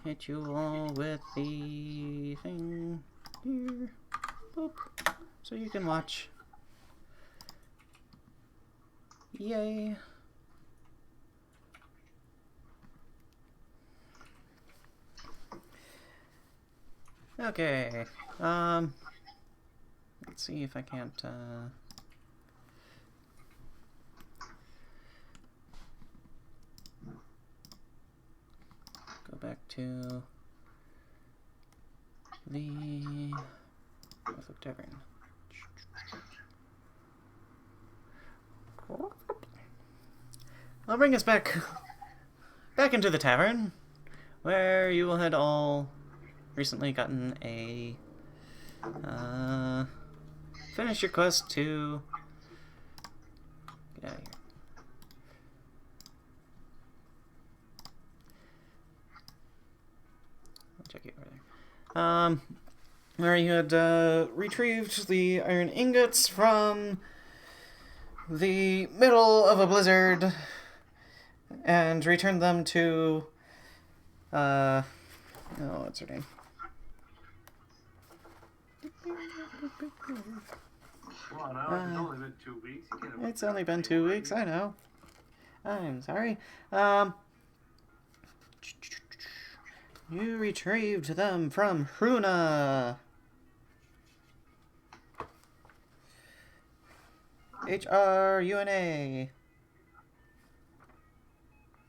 hit you all with the thing here. Boop. So you can watch. Yay. Okay. Let's see if I can't, go back to the Norfolk Tavern. I'll bring us back into the tavern, where you had all recently gotten a finish your quest to get out of here. I'll check it over there. Where you had retrieved the iron ingots from the middle of a blizzard and returned them to oh, what's her name? Well, no, it's only been 2 weeks. It's only been 2 weeks, I know. I'm sorry. You retrieved them from Hruna. Hruna.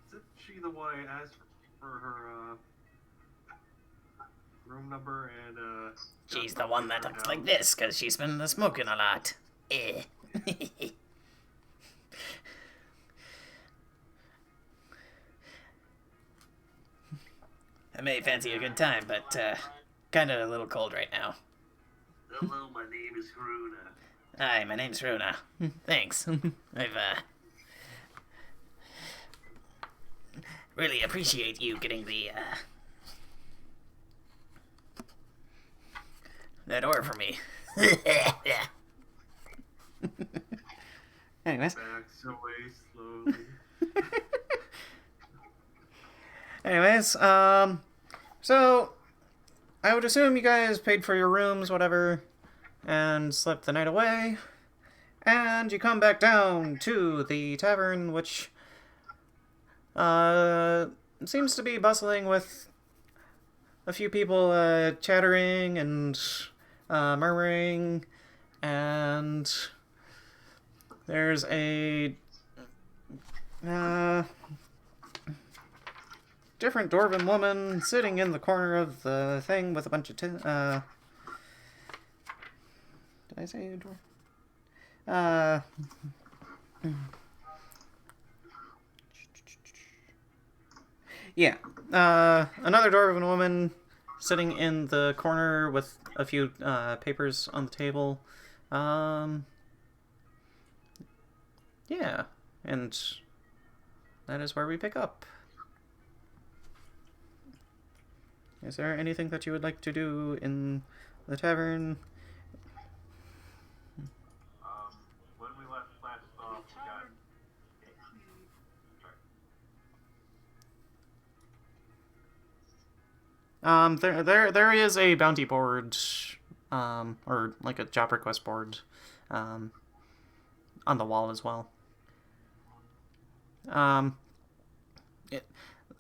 Isn't she the one I asked for her room number and She's the one that looks like this because she's been smoking a lot. I may fancy a good time, but kind of a little cold right now. Hello, my name is Hruna. Hi, my name's Hruna. Thanks. I've really appreciate you getting the that ore for me. Anyways. Backs away slowly. Anyways, so I would assume you guys paid for your rooms, whatever, and slept the night away, and you come back down to the tavern, which seems to be bustling with a few people chattering and murmuring, and there's a different dwarven woman sitting in the corner of the thing with a bunch of did I say a dwarf? Yeah. Another dwarven woman sitting in the corner with a few papers on the table. Yeah. And that is where we pick up. Is there anything that you would like to do in the tavern? When we last off, we got... There is a bounty board, or like a job request board, on the wall as well.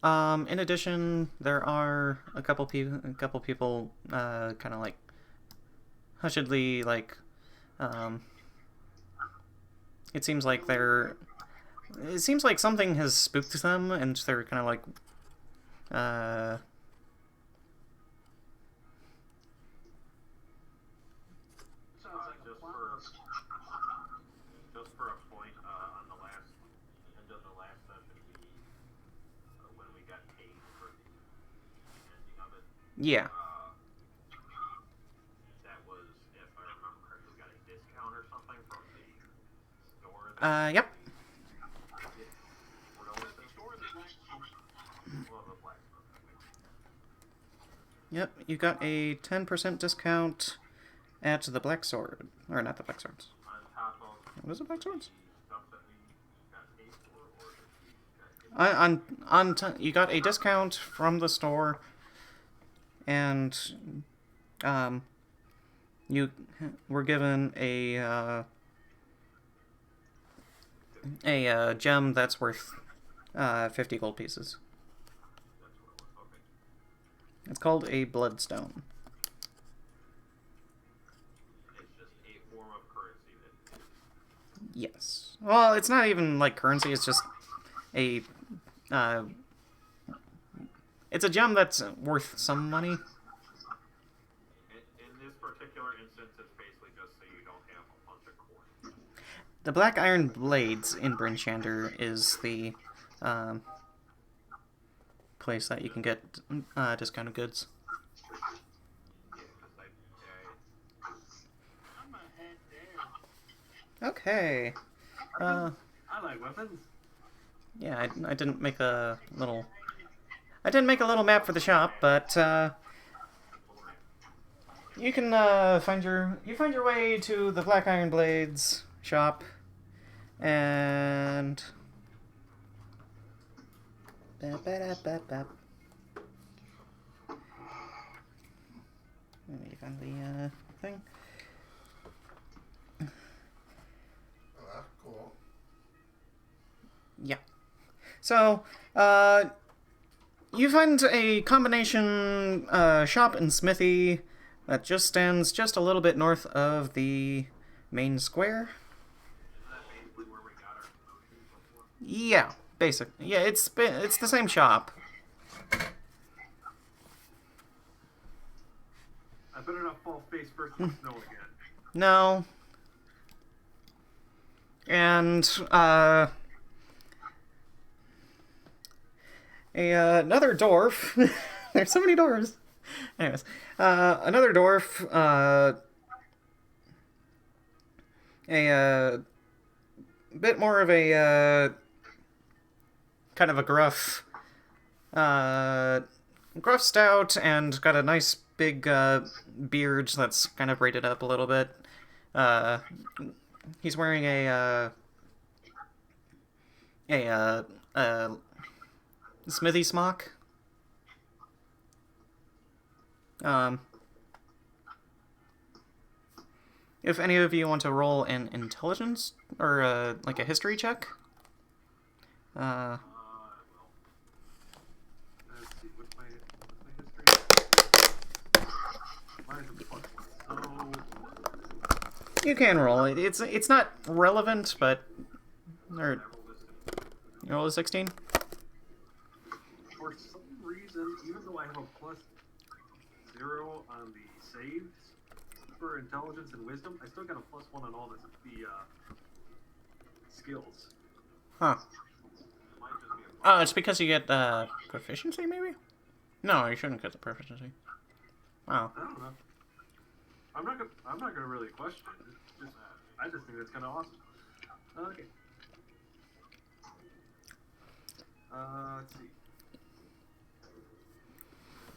In addition, there are a couple people, kind of like hushedly, like, it seems like something has spooked them, and they're kind of like, Just for a point, on the last end of the last session, when we got paid for the ending of it. Yeah. That was, if I remember correctly, we got a discount or something from the store. Yep. Yep, you got a 10% discount at the Black Sword. Or not the Black Swords. On top of What is the Black Swords? stuff that we got paid for, or you got a discount from the store, and you were given a gem that's worth 50 gold pieces. That's what it was. Okay. It's called a bloodstone. It's just a form of currency that. Yes. Well, it's not even like currency. It's just a it's a gem that's worth some money. In this particular instance, it's basically just so you don't have a bunch of coins. The black iron blades in Bryn Shander is the place that you can get discounted goods. Yeah, because I'm gonna head down. Okay. I like weapons. Yeah, I didn't make a little. I didn't make a little map for the shop, but you can find your way to the Black Iron Blades shop, and Let me find the thing. Oh, that's cool. Yeah. So, you find a combination shop and smithy that just stands just a little bit north of the main square. isn't that basically where we got our promotions before? Yeah, basic. Yeah, it's the same shop. I better not fall face first in the snow again. No. And another dwarf. There's so many doors. Anyways, another dwarf. A bit more of a kind of a gruff stout, and got a nice big beard that's kind of braided up a little bit. He's wearing a smithy smock. If any of you want to roll an intelligence or like a history check, Let's see, what's my history? Mine's a plus one. So, you can roll it. It's not relevant, but or you roll a 16. for some reason, even though I have a plus 0 on the saves for intelligence and wisdom, I still got a plus 1 on all the skills. Huh. It might just be a Oh, it's because you get proficiency, maybe? No, you shouldn't get the proficiency. Wow. I don't know. I'm not gonna really question it. I just think that's kind of awesome. Okay. Let's see.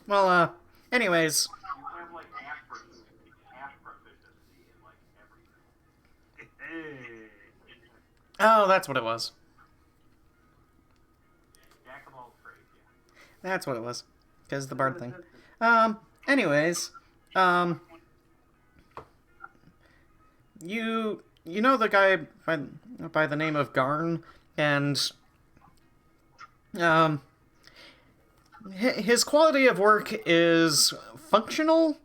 Well, anyways, You have like half proficiency in like everything. Hey. oh, that's what it was. Jack of all trades, yeah. That's what it was. Because the bard thing. Anyways, you know the guy by the name of Garn, and his quality of work is functional,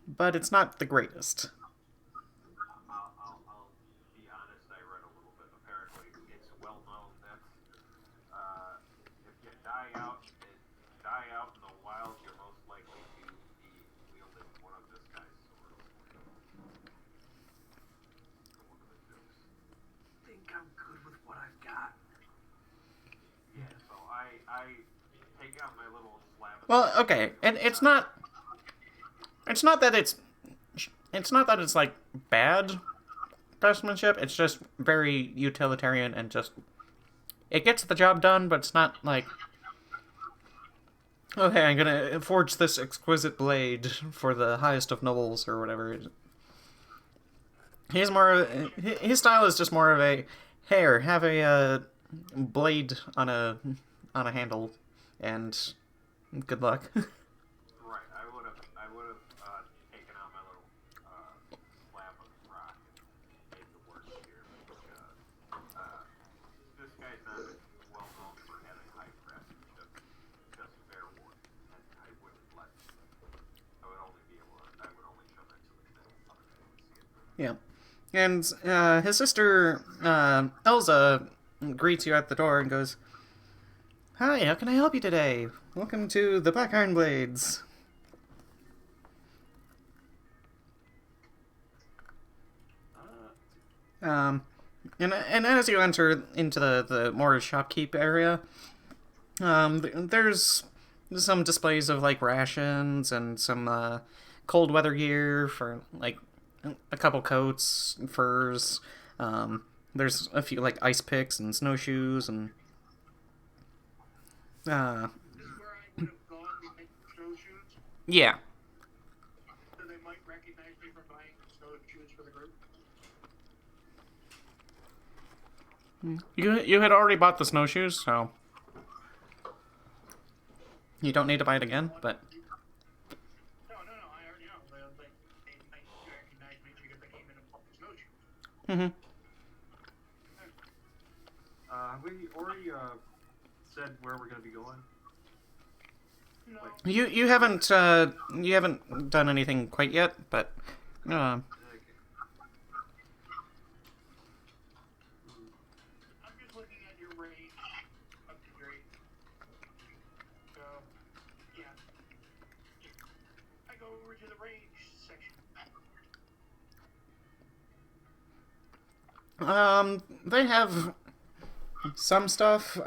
but it's not the greatest. I'll be honest, I read a little bit. Apparently, it's well known that if you die out in the wild, you're most likely to be wielding one of this guy's swords. One of the jokes. I think I'm good with what I've got. Yeah, so I take out my little slab of Well, okay, and it's not that it's like bad craftsmanship. It's just very utilitarian and just it gets the job done, but it's not like, okay, I'm gonna forge this exquisite blade for the highest of nobles or whatever. His style is just more of a, here, have a blade on a handle, and good luck. Right, I would have taken out my little slab of rock and made the work here. This guy's not well known for having high press, just fair wood, and I wouldn't let. I would only show that to the other guy to see it. Yeah. And his sister, Elza, greets you at the door and goes, "Hi, how can I help you today? Welcome to the Black Iron Blades." And as you enter into the more shopkeep area, there's some displays of, like, rations and some cold weather gear for, like, a couple coats, furs. There's a few, like, ice picks and snowshoes and This is where I would have gone to make snowshoes, yeah. so they might recognize me from buying snowshoes for the group. You had already bought the snowshoes, so you don't need to buy it again, but No, I already know. They might recognize me because I came in and bought the snowshoes. mhm. Have we already said where we're gonna be going? No. You haven't done anything quite yet, but Okay. I'm just looking at your range up to grade. So, yeah. I go over to the range section. they have some stuff.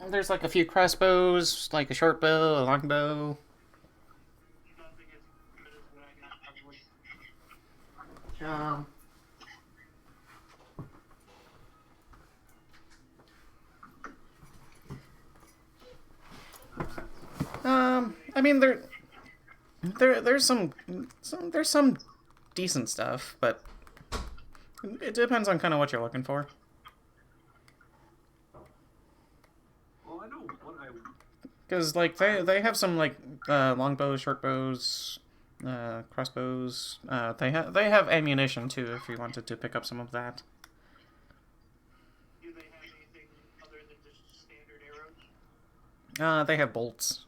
There's like a few crossbows, like a short bow, a long bow. Nothing as good as what I got, probably. I mean there's some decent stuff, but it depends on kind of what you're looking for. Well, I know what I. Because, like, they have some, like, longbows, short bows, crossbows. They have ammunition, too, if you wanted to pick up some of that. Do they have anything other than just standard arrows? They have bolts.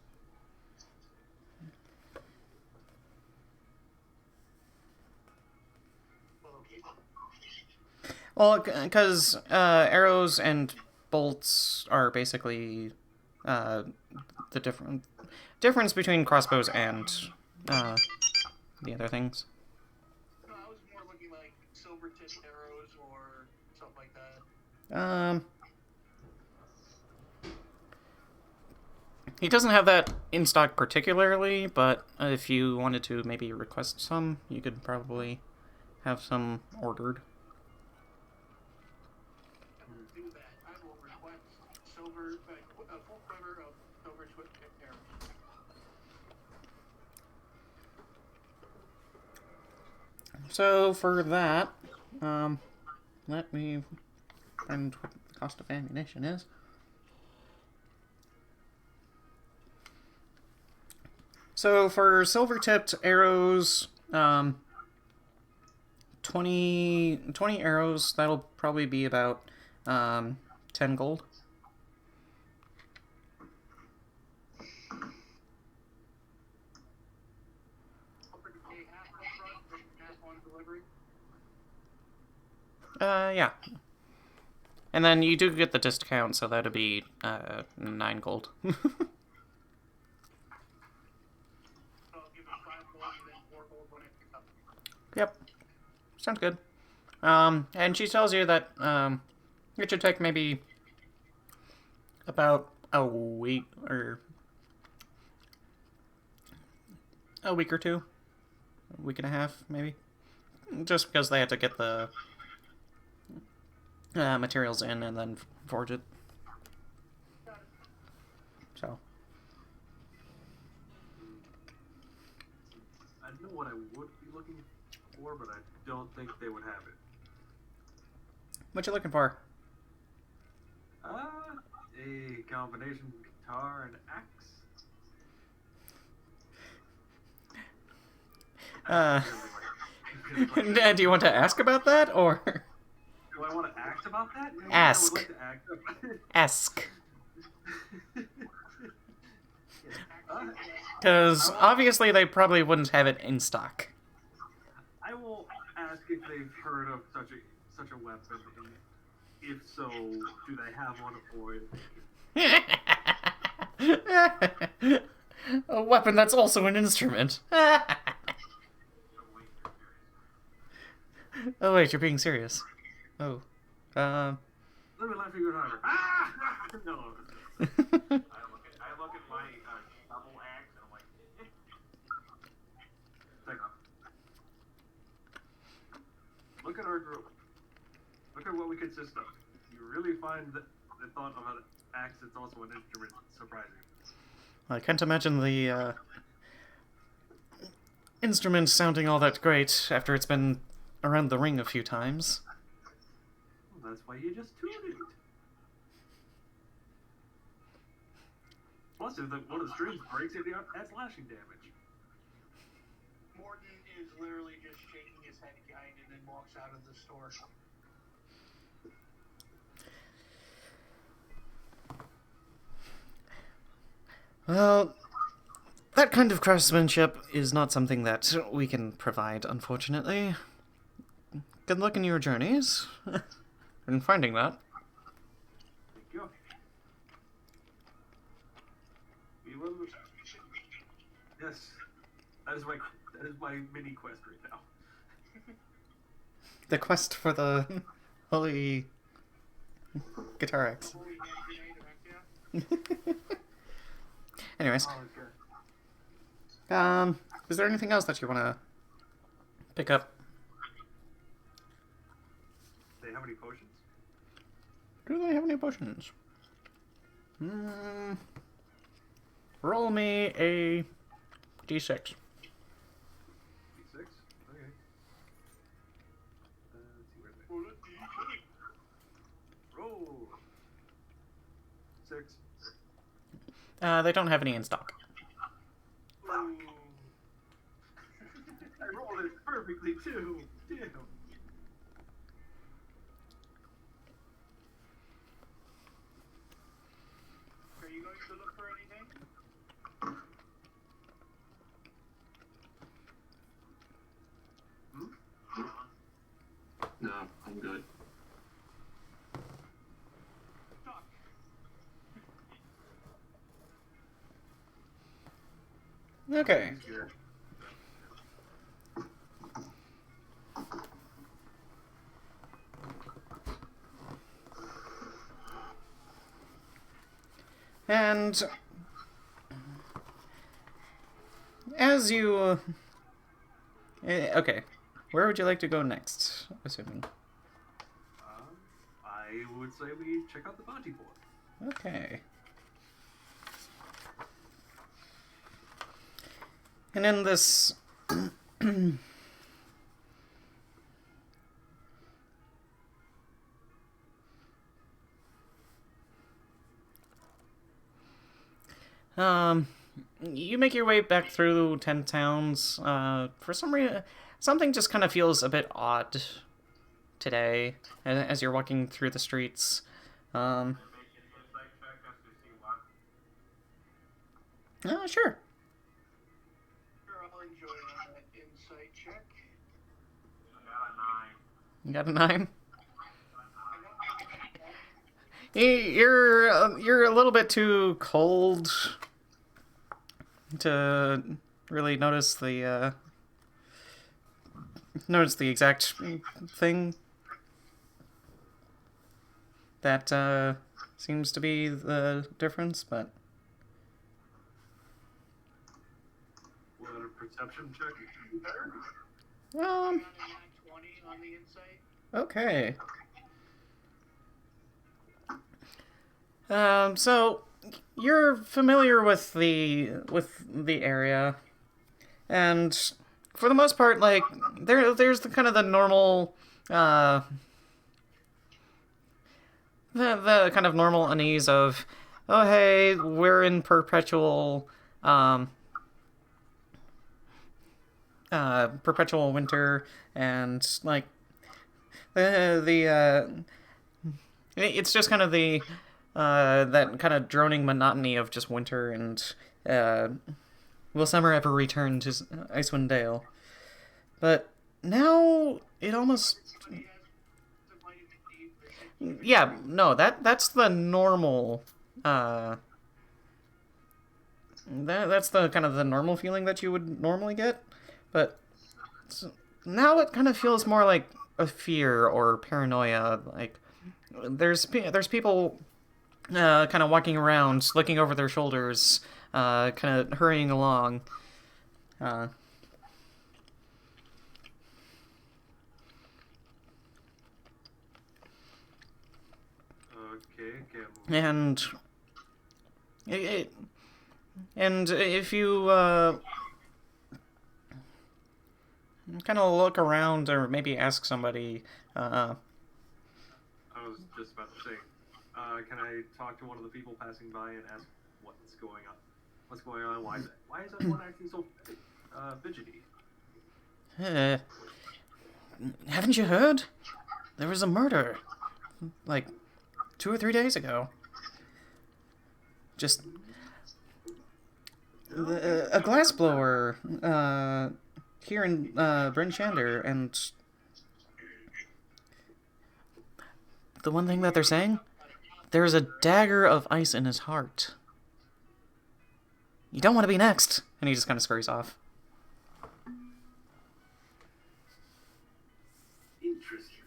Well, okay. Well, because arrows and bolts are basically the difference between crossbows and the other things. No, I was more looking like silver tipped arrows or something like that. He doesn't have that in stock particularly, but if you wanted to maybe request some, you could probably have some ordered. Do that. I will request silver, a full quiver of silver tipped arrows. So for that, let me find what the cost of ammunition is. So for silver-tipped arrows, 20 arrows, that'll probably be about 10 gold. Offer to pay half up front and half on delivery. Yeah. And then you do get the discount, so that'd be 9 gold. So I'll give us 5 gold and then 4 gold when I pick up. Yep. Sounds good. And she tells you that it should take maybe about a week or two. A week and a half, maybe. Just because they had to get the materials in and then forge it. So. I know what I would be looking for, but I don't think they would have it. What you looking for? A combination guitar and axe. Do you want to ask about that, or Do I want to act about that? Yeah, Ask. I would like to act about it. ask? Uh, Because obviously they probably wouldn't have it in stock. I will ask if they've heard of such a weapon, and if so, do they have one for it? A weapon that's also an instrument. Oh wait, you're being serious. Oh. Let me laugh even harder. Ah! No. I look at my double axe and I'm like, Hang on. Look at our group. Look at what we consist of. You really find the thought of an axe that's also an instrument surprising. I can't imagine the instrument sounding all that great after it's been around the ring a few times. Well, that's why you just tuned it. Plus, if one of the strings breaks, it adds slashing damage. Mordin is literally just shaking his head behind and then walks out of the store. Well, that kind of craftsmanship is not something that we can provide, unfortunately. Good luck in your journeys. In finding that. Thank you. We will... Yes, that is my mini quest right now. The quest for the holy guitar axe. Holy hand grenade, yeah. Anyways, Oh, okay. is there anything else that you want to pick up? They have any potions? Do they have any potions? Roll me a d6. D6? Okay. Let's see where they Well, let's see. roll. 6. They don't have any in stock. Ooh. I rolled it perfectly too. Damn. Are you going to look for anything? No, I'm good. Tok. Okay. Here. And as you... okay. Where would you like to go next, assuming? I would say we check out the bounty board. Okay. And in this... you make your way back through 10 towns. For some reason, something just kind of feels a bit odd today as you're walking through the streets. make an insight check just to see what. Sure. Sure, I'll enjoy that insight check. I got a 9. You got a 9? You're a little bit too cold to really notice the exact thing that seems to be the difference, but What a perception check. Better. I got a nat 20 on the insight. okay. So you're familiar with the area, and for the most part, like there's the kind of the normal the kind of normal unease of, oh hey, we're in perpetual perpetual winter, and like it's just kind of the that kind of droning monotony of just winter, and will summer ever return to Icewind Dale? But now it almost, yeah, no, that's the normal that's the kind of the normal feeling that you would normally get, but now it kind of feels more like a fear or paranoia. Like there's people kind of walking around, looking over their shoulders, kind of hurrying along. And and if you kind of look around or maybe ask somebody, I was just about to say, can I talk to one of the people passing by and ask what's going on? What's going on? Why is everyone acting so fidgety? Haven't you heard? There was a murder, like 2 or 3 days ago. Just a glassblower here in Bryn Shander, and the one thing that they're saying, there's a dagger of ice in his heart. You don't want to be next. And he just kind of scurries off. Interesting.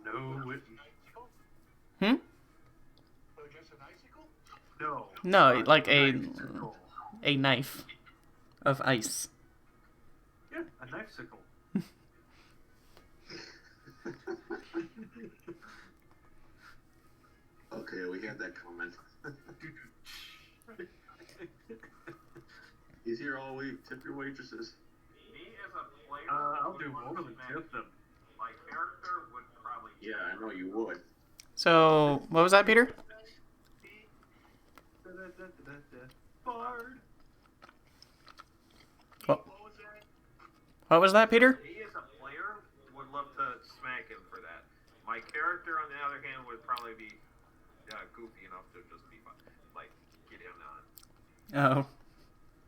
No, it. Hmm? So just an icicle? No. No, like a Sickle. knife of ice. Yeah, a knife sickle. Okay, we had that comment. He's here all week. Tip your waitresses. Me as a player, I'll do more than tip them. my character would probably. Yeah, I know you would. So, what was that, Peter? Bard. What, What was that? what was that, Peter? Me as a player would love to smack him for that. My character, on the other hand, would probably be goofy enough to just be like get in on. Oh.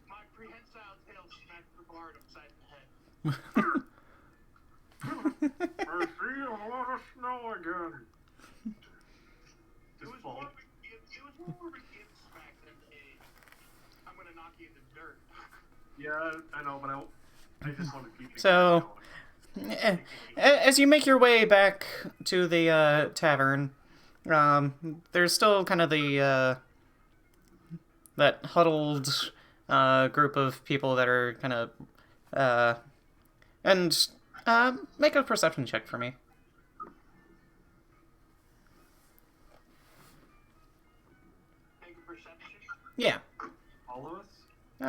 My prehensile tail smacked the bard upside the head. I see a lot of snow again. It Just was fall. more of a give smack than a I'm gonna knock you in the dirt. Yeah, I know, but I just want to keep it So, as you make your way back to the tavern, there's still kind of the that huddled group of people that are kind of and make a perception check for me. Make a perception. Yeah, All of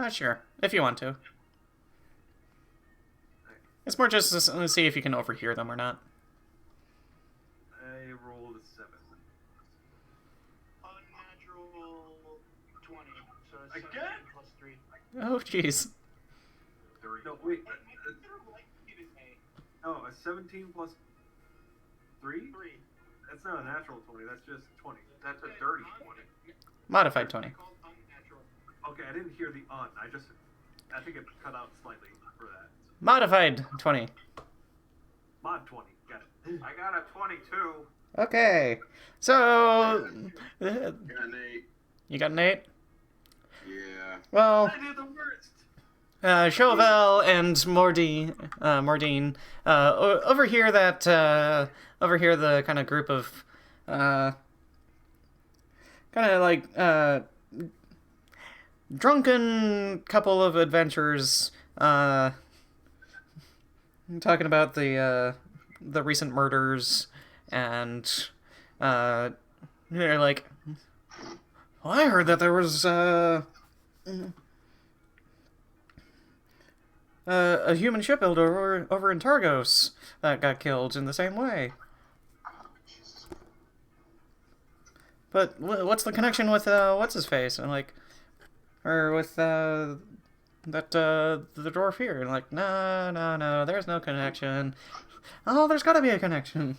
us? sure, if you want to. It's more just to see if you can overhear them or not. I rolled a 7. Unnatural 20. So it's Again? 17 plus 3. Oh, jeez. No, wait. It is a Oh, a 17 plus 3? 3. That's not a natural 20, that's just 20. That's a dirty 20. Modified 20. Called unnatural. Okay, I didn't hear the on. I think it cut out slightly for that. Modified 20. Mod 20, got it. I got a 22. Okay. So, Yeah, Nate. you got an 8? Yeah. Well, I did the worst! Sho Val and Mordin, overhear the kind of group of, kind of like, drunken couple of adventurers, talking about the recent murders, and, they're like, well, I heard that there was, a human shipbuilder over in Targos that got killed in the same way. But what's the connection with what's his face and like, or with the dwarf here? And like, no, there's no connection. Oh, there's got to be a connection.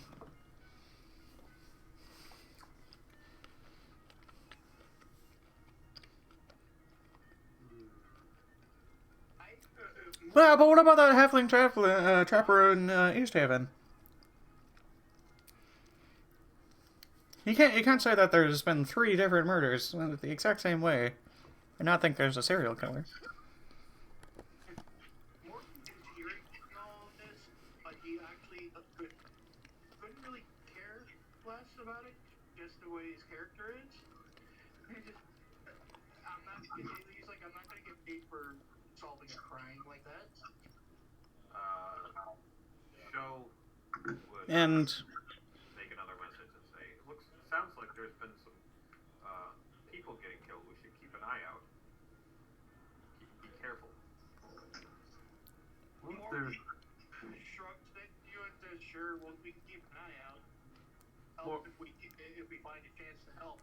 Yeah, but what about that halfling trapper in East Haven? You can't say that there's been 3 different murders the exact same way and not think there's a serial killer. Mordin is hearing all of this, but he actually couldn't really care less about it, just the way his character is. He's like, I'm not gonna get paid for solving a crime like that. Sho would And make another message and say, sounds like there's been some people getting killed. We should keep an eye out. Be careful. Mordin shrugs at you and says, sure, well, we can keep an eye out. Help if we find a chance to help.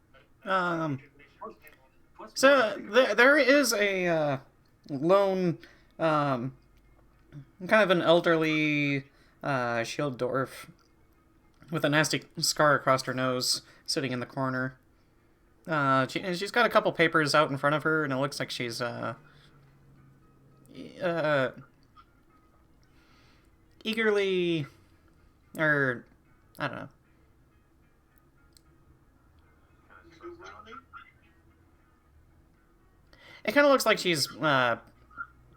so there is a lone, kind of an elderly shield dwarf with a nasty scar across her nose, sitting in the corner. She's got a couple papers out in front of her, and it looks like she's eagerly, or I don't know. It kind of looks like she's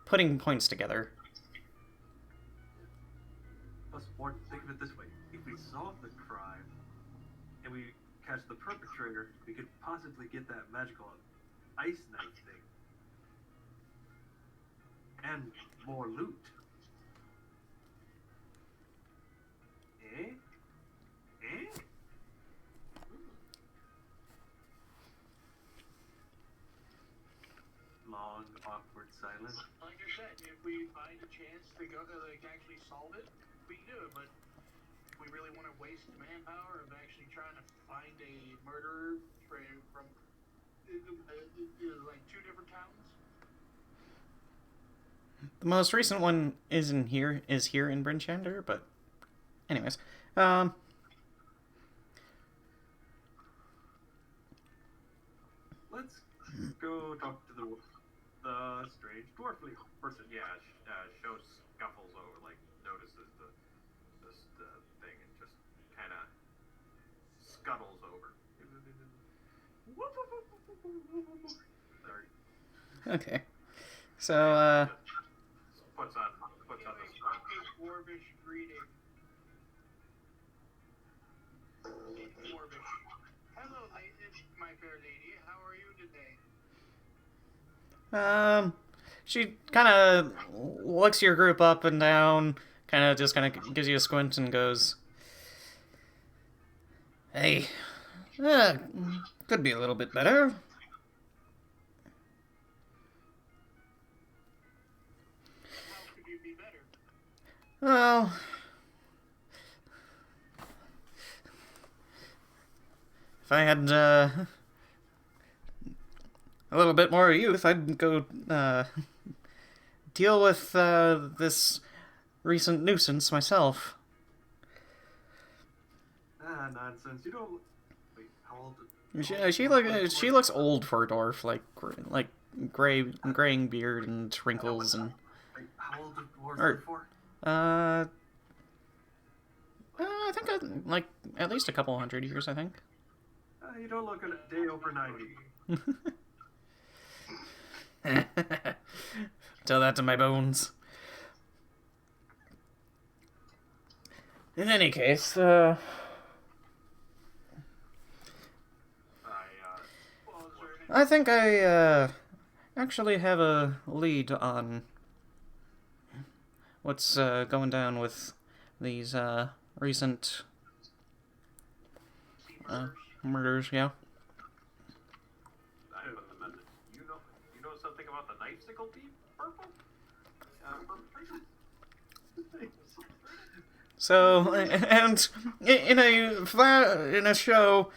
putting points together. Or think of it this way: if we solve the crime and we catch the perpetrator, we could possibly get that magical ice knife thing and more loot. Eh? Long, awkward silence. Like I said, if we find a chance to go actually solve it, we can do it. But if we really want to waste manpower of actually trying to find a murderer from like 2 different towns. The most recent one is here in Bryn Shander, but anyways, Let's go talk to the strange dwarfly person. Yeah, Sho scuffles over, like, notices the thing and just kind of scuttles over. Sorry. okay. So, Puts on the spot. Dwarvish greeting. In Dwarvish. Hello, my fair lady. How are you today? she kind of looks your group up and down, kind of gives you a squint and goes, "Hey, could be a little bit better." How could you be better? Well, if I had a little bit more youth, I'd go deal with this recent nuisance myself. Ah, nonsense. You don't. Wait, how old? She looks old for a dwarf, like graying beard and wrinkles and. Wait, how old did dwarves Or- live for? I think like at least a couple 100 years. I think. You don't look at a day over 90. Tell that to my bones. In any case, I think I actually have a lead on what's going down with these recent murders. Yeah. I put the message. You know something about the knifesicle thief, Purple? So, and in a show,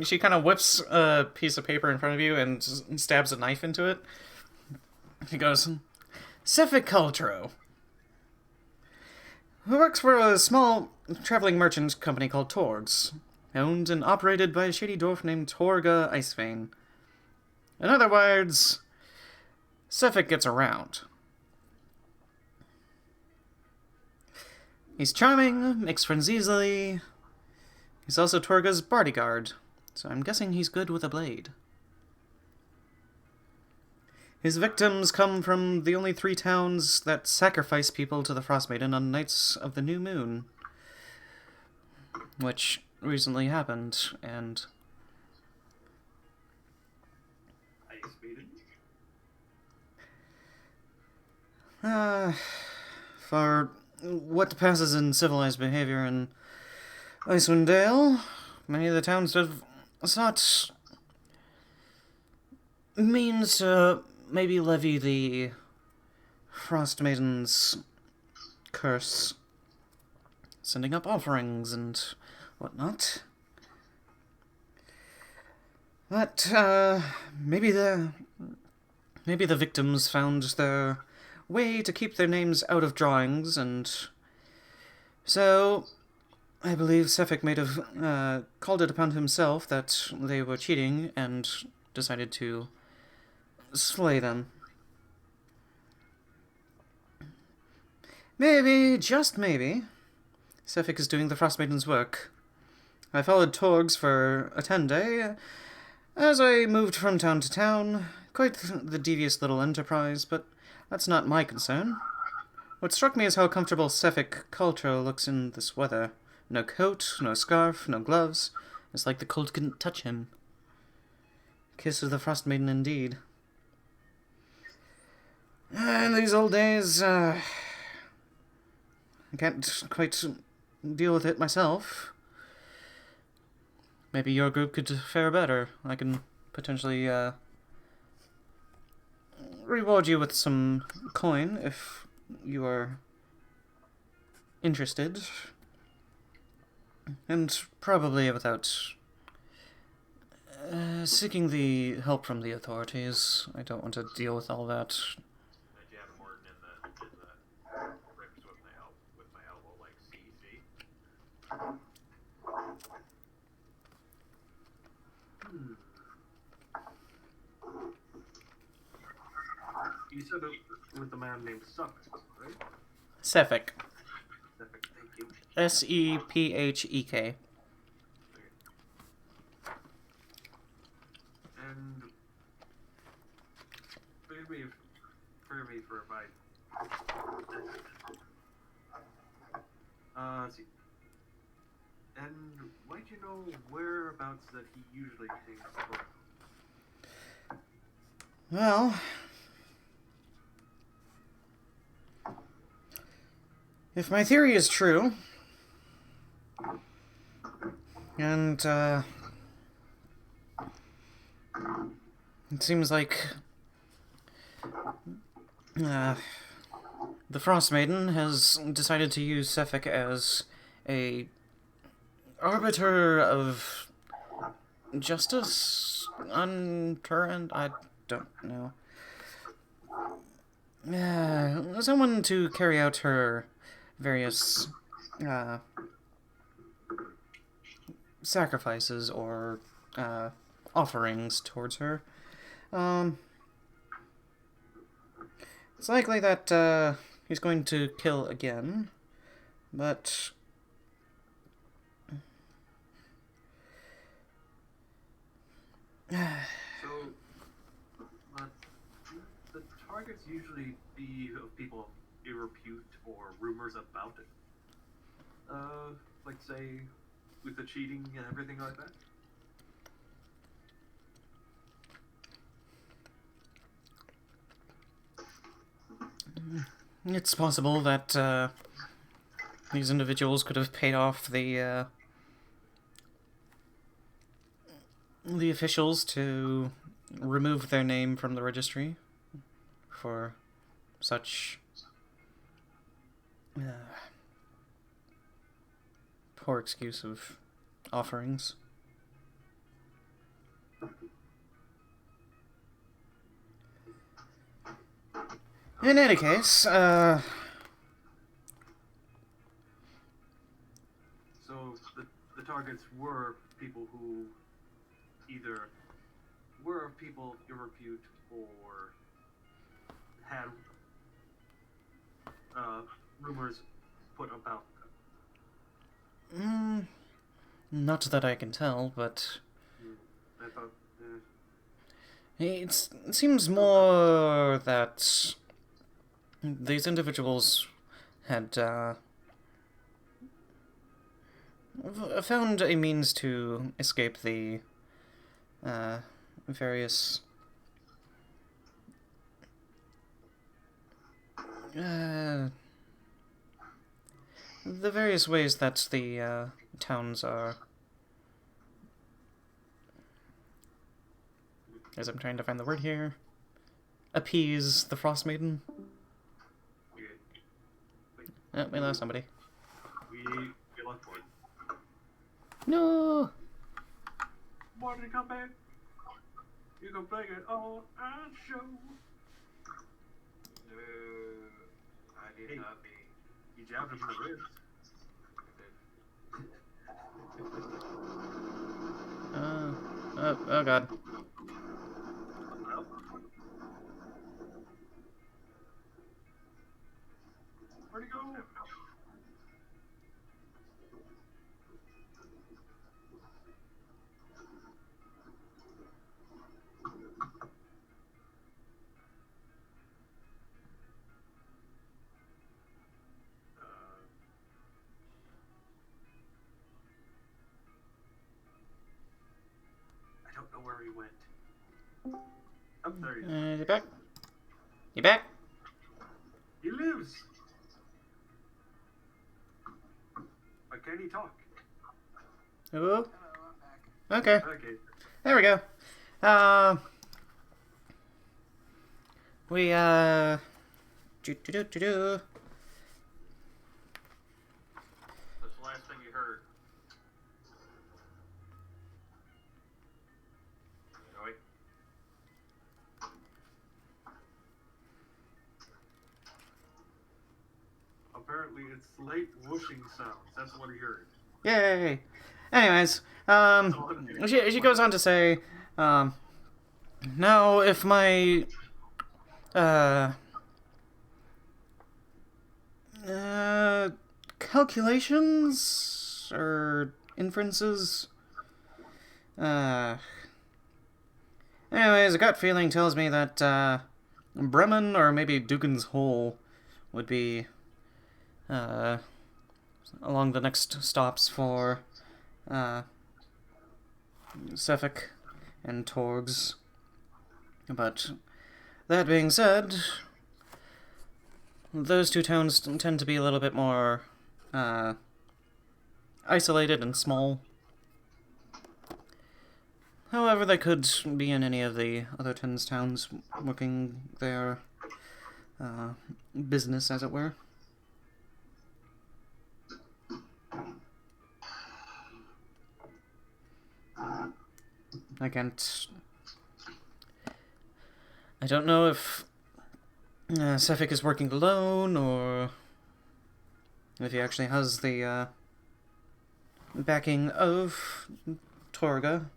she kind of whips a piece of paper in front of you and stabs a knife into it. She goes, Sefik Cultro, who works for a small traveling merchant company called Torgs, owned and operated by a shady dwarf named Torga Icevein. In other words, Sefik gets around. He's charming, makes friends easily. He's also Torga's bodyguard, so I'm guessing he's good with a blade. His victims come from the only 3 towns that sacrifice people to the Frostmaiden on nights of the new moon, which recently happened, and... For what passes in civilized behavior in Icewind Dale, many of the towns have sought means to maybe levy the Frostmaiden's curse, sending up offerings and whatnot. But maybe the victims found their way to keep their names out of drawings, and so I believe Sefik may have called it upon himself that they were cheating and decided to slay them. Maybe, just maybe, Sefik is doing the Frostmaiden's work. I followed Torgs for a 10-day as I moved from town to town. Quite the devious little enterprise, but that's not my concern. What struck me is how comfortable Sefik Cultro looks in this weather. No coat, no scarf, no gloves. It's like the cold couldn't touch him. Kiss of the Frostmaiden indeed. In these old days, I can't quite deal with it myself. Maybe your group could fare better. I can potentially, reward you with some coin if you are interested. And probably without seeking the help from the authorities. I don't want to deal with all that. I jab Mordin in the ribs with my elbow, like, see. You said it with a man named Suffolk, right? Sefik. Suffolk, thank you. Sephek. And forgive me for if I... let's see. And why'd you know whereabouts that he usually hangs out? Well, if my theory is true, and it seems like the Frostmaiden has decided to use Sefik as a arbiter of justice on her end. I don't know. Someone to carry out her various sacrifices or offerings towards her. It's likely that he's going to kill again, but So, the targets usually be of people of ill repute or rumors about it. Like say, with the cheating and everything like that. it's possible that these individuals could have paid off the officials to remove their name from the registry for such Poor excuse of offerings. In any case, So the targets were people who either were of people of ill repute or had rumors put about them. Not that I can tell, but I thought, it seems more that these individuals had found a means to escape the various ways that the towns are, as I'm trying to find the word here, appease the Frostmaiden. Oh, we lost somebody. we lost one. No! Mordin, come back. You can bring it on our show. No, I did Hey. not be. You jabbed him in the ribs. Oh god. Where'd he go? I don't know where he went. Oh, there he is. You back? You back? He lives! Why can't he talk? Ooh. Hello, I'm back. Okay. Okay. There we go. We, do. That's the last thing you heard. Joey? Apparently it's late whooshing sounds. That's what he heard. Yay! Anyways, she goes on to say, now if my, calculations or inferences, anyways, a gut feeling tells me that, Bremen or maybe Dugan's Hole would be, along the next stops for Suffolk and Torgs. But that being said, those two towns tend to be a little bit more isolated and small. However, they could be in any of the other 10 towns working their business, as it were. I don't know if Sefik is working alone, or if he actually has the backing of Torga.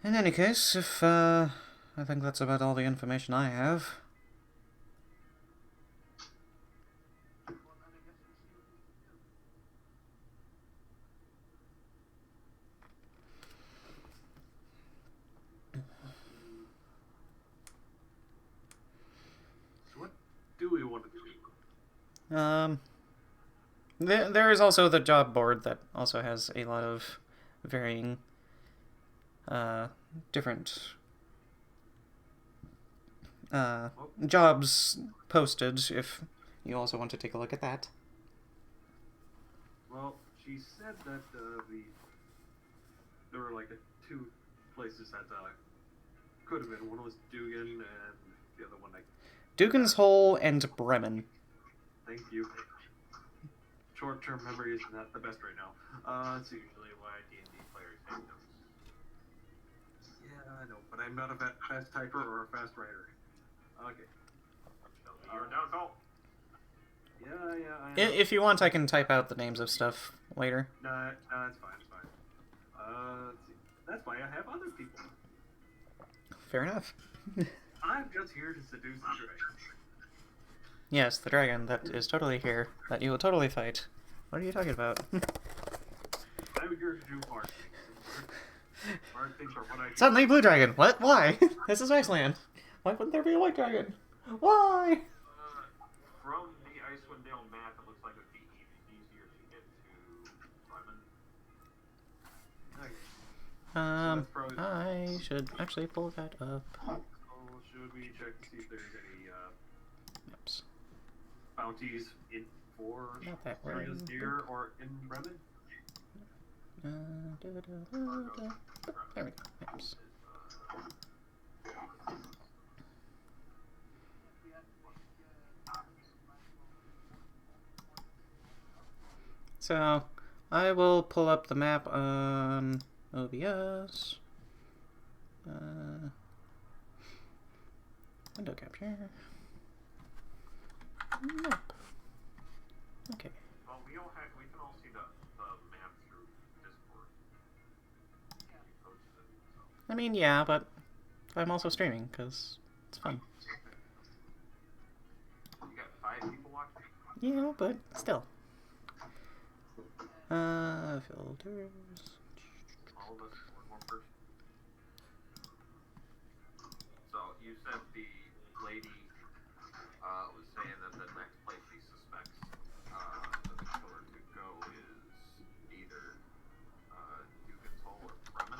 In any case, if I think that's about all the information I have. So what do we want to do? There is also the job board that also has a lot of varying, different, jobs posted, if you also want to take a look at that. Well, she said that there were like two places that could have been. One was Dugan, and the other one, Dugan's Hole and Bremen. Thank you. Short-term memory is not the best right now. Let's see. Usually why D&D players hate them. Yeah, I know, but I'm not a fast typer or a fast writer. Okay. You're downfall. Yeah, I know. If you want, I can type out the names of stuff later. Nah, it's fine, it's fine. Let's see. That's why I have other people. Fair enough. I'm just here to seduce the dragon. Yes, the dragon that is totally here, that you will totally fight. What are you talking about? I'm here to do hard things. Hard things are what I do. Suddenly blue dragon! What? Why? This is Iceland. Why wouldn't there be a white dragon? Why? From the Icewind Dale map, it looks like it would be easier to get to Rime. I should actually pull that up. So should we check to see if there's any Oops. bounties in for Not that areas way. near or in Bremen? There we go. Oops. So, I will pull up the map on OBS. Window capture. Map. Okay. Well, we can all see the map through Discord. You posted it, so. I mean, yeah, but I'm also streaming because it's fun. You got 5 people watching? Yeah, but still. Filters. All of us, one more person. So, you said the lady was saying that the next place she suspects that the killer could go is either Dugan's Hole or Bremen.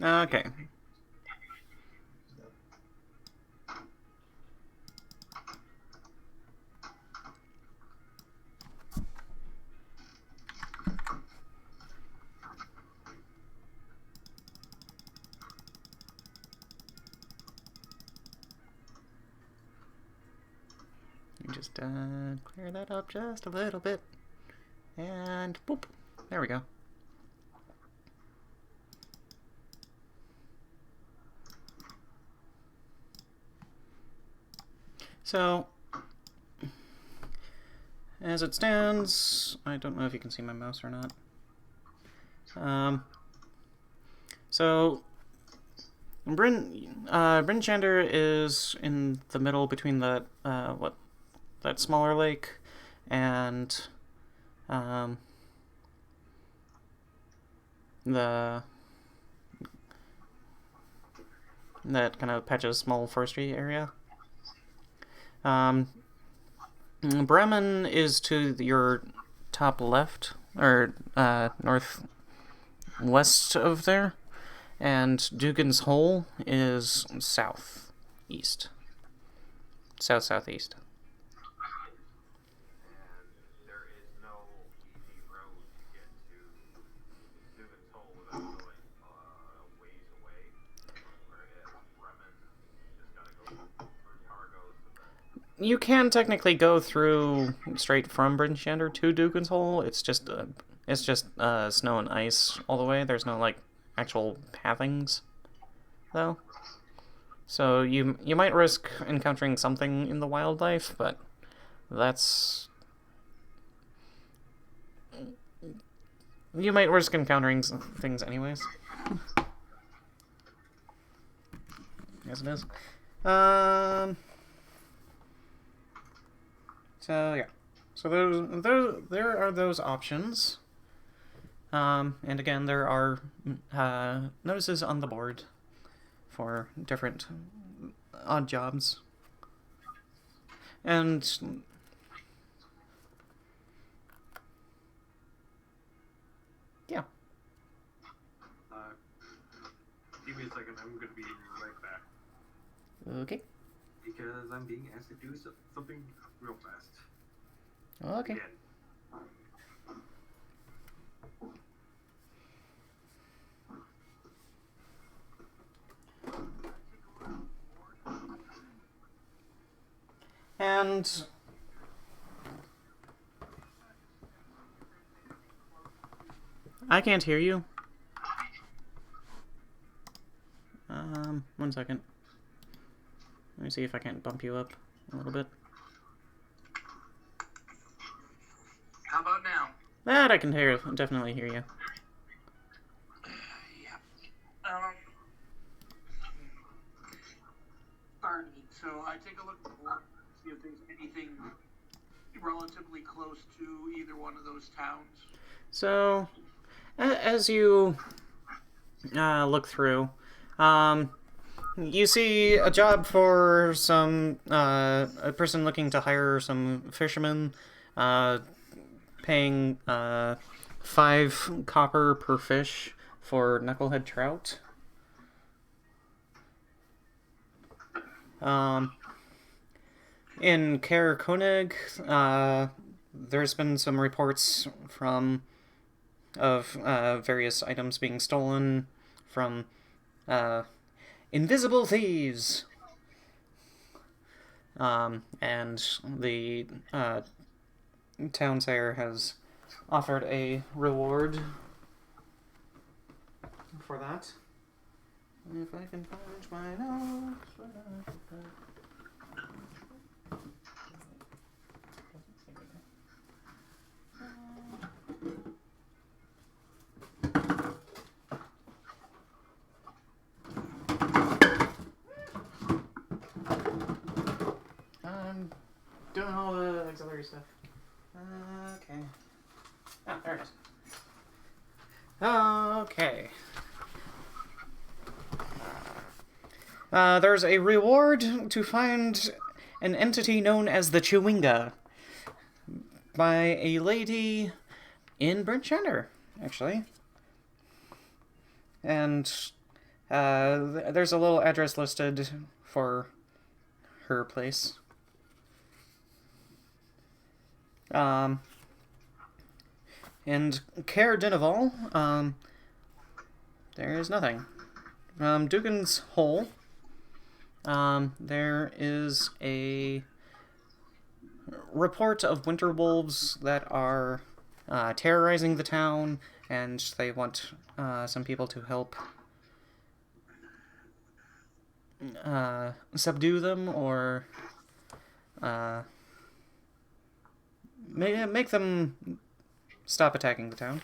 Okay. Just clear that up just a little bit. And boop. There we go. So, as it stands, I don't know if you can see my mouse or not. So, Bryn Shander is in the middle between that that smaller lake and that kind of patch of small forestry area. Bremen is to your top left, or northwest of there, and Dugan's Hole is southeast. South-southeast. And there is no easy road to get to Dugan's Hole without going a ways away. Whereas Bremen, you just gotta go through Cargos and then... You can technically go through straight from Bryn Shander to Dugan's Hole. It's just snow and ice all the way. There's no like actual pathings, though. So you might risk encountering something in the wildlife, but that's... You might risk encountering things anyways. Yes, it is. So yeah. So there are those options. And again, there are notices on the board for different odd jobs. And yeah. Give me a second, I'm gonna be right back. Okay. Because I'm being asked to do something real fast. Okay. Again. And I can't hear you. 1 second. Let me see if I can't bump you up a little bit. How about now? That I can definitely hear you. Yeah. Alright, so I take a look at the board, see if there's anything relatively close to either one of those towns. So, as you look through, you see a job for a person looking to hire some fishermen, paying 5 copper per fish for knucklehead trout. In Caer Konig, there's been some reports of various items being stolen from invisible thieves. And the town sayer has offered a reward for that. If I can find my notes. I'm doing all the auxiliary stuff. Okay. Ah, there it is. Okay. There's a reward to find an entity known as the Chewinga by a lady in Bryn Shander, actually. And there's a little address listed for her place. And Caer Dineval, there is nothing. Dugan's Hole, there is a report of winter wolves that are terrorizing the town, and they want some people to help subdue them or make them stop attacking the town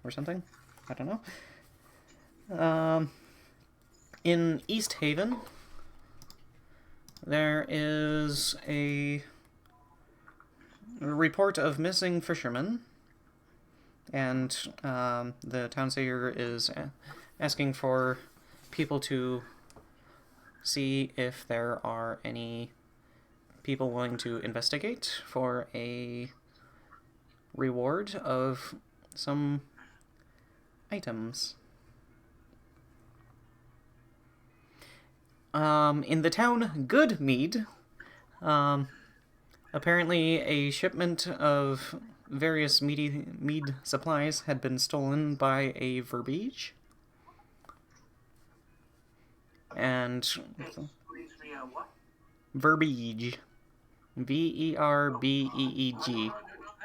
or something. I don't know. In East Haven, there is a report of missing fishermen, and the town sayer is asking for people to see if there are any people willing to investigate for a reward of some items. In the town Goodmead, apparently a shipment of various mead supplies had been stolen by a verbeege. And What? verbeege. Verbeeg. I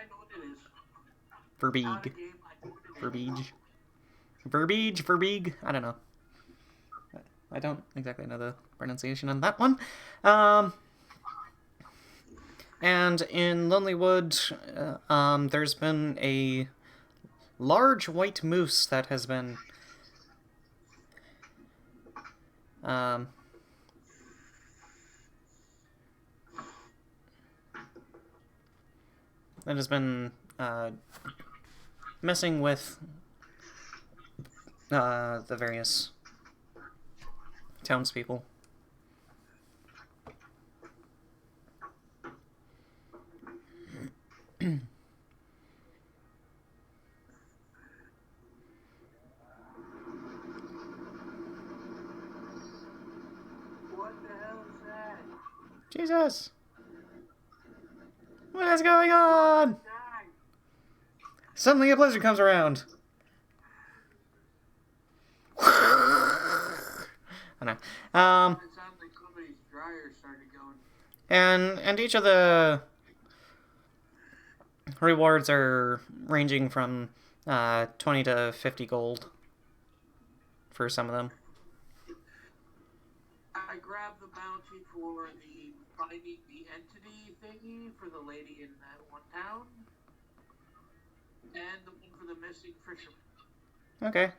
know what it is. Verbeeg. Verbeege. Verbeege. I don't know. I don't exactly know the pronunciation on that one. And in Lonelywood, there's been a large white moose that has been messing with the various townspeople. What the hell is that? Jesus! What is going on? Suddenly a blizzard comes around. I know. It sounds like somebody's dryer started going. And each of the rewards are ranging from 20 to 50 gold for some of them. I grabbed the bounty for the finding the entity thingy for the lady in that one town, and the one for the missing fisherman. Okay.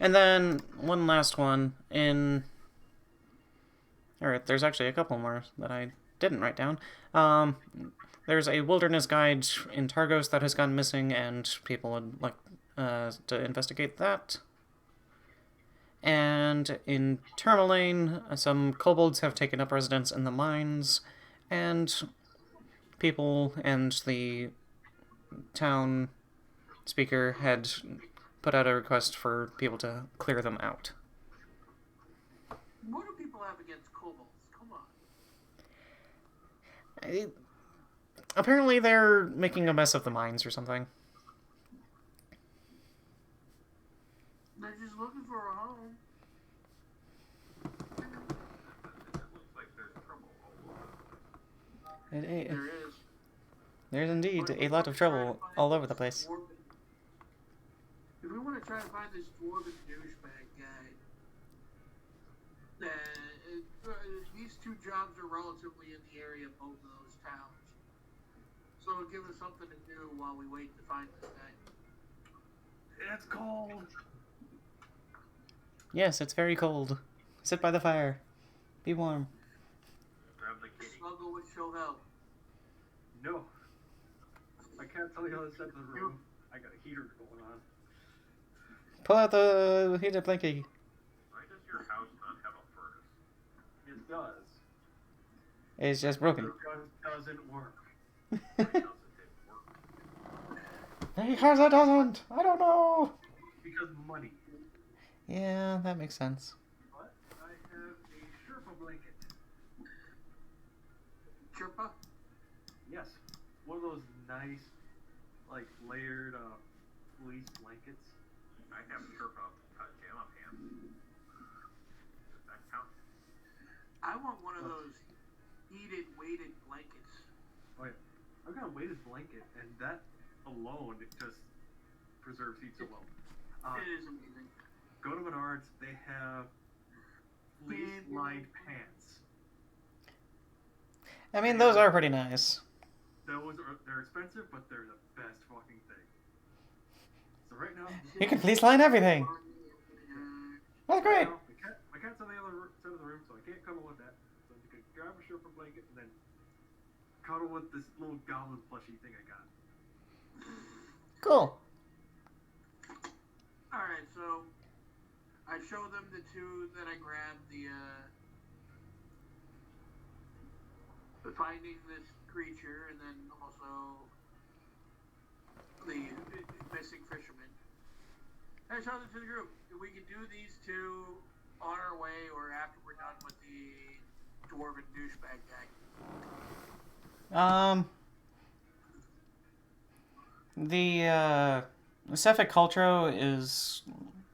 And then one last one in. Alright, there's actually a couple more that I didn't write down. There's a wilderness guide in Targos that has gone missing, and people would like to investigate that. And in Tourmaline, some kobolds have taken up residence in the mines, and people and the town speaker had put out a request for people to clear them out. What do people have against kobolds? Come on. Apparently they're making a mess of the mines or something. They're just looking for a home. It looks like there's trouble all over. There is. There's indeed a lot of trouble all over the place. If we want to try to find this dwarven douchebag guy, these two jobs are relatively in the area of both of those towns. So it'll give us something to do while we wait to find this guy. It's cold. Yes, it's very cold. Sit by the fire. Be warm. Grab the kitty. Snuggle with Sho Val. No. I can't tell you how to set the room. I got a heater going on. Pull out the heated blankie. Why does your house not have a furnace? It does. It's just broken. It just doesn't work. Why doesn't it work? Because it doesn't. I don't know. Because money. Yeah, that makes sense. But I have a Sherpa blanket. Sherpa? Yes. One of those nice, like, layered, fleece blankets. I have Sherpa pajama pants. Does that count? I want one of those heated, weighted blankets. Oh yeah. I've got a weighted blanket, and that alone just preserves heat so well. It is amazing. Go to Menards, they have fleece-lined pants. I mean, those are pretty nice. They're expensive, but they're the best fucking thing. So right now, You can fleece line everything. That's great. now, my cat's on the other side of the room, so I can't cuddle with that. So you can grab a Sherpa blanket and then cuddle with this little goblin plushie thing I got. Cool. Alright, so I show them the two that I grabbed, the finding this creature, and then also the missing fisherman. And I show them to the group. We can do these two on our way, or after we're done with the dwarven douchebag guy. The Cephalic Cultro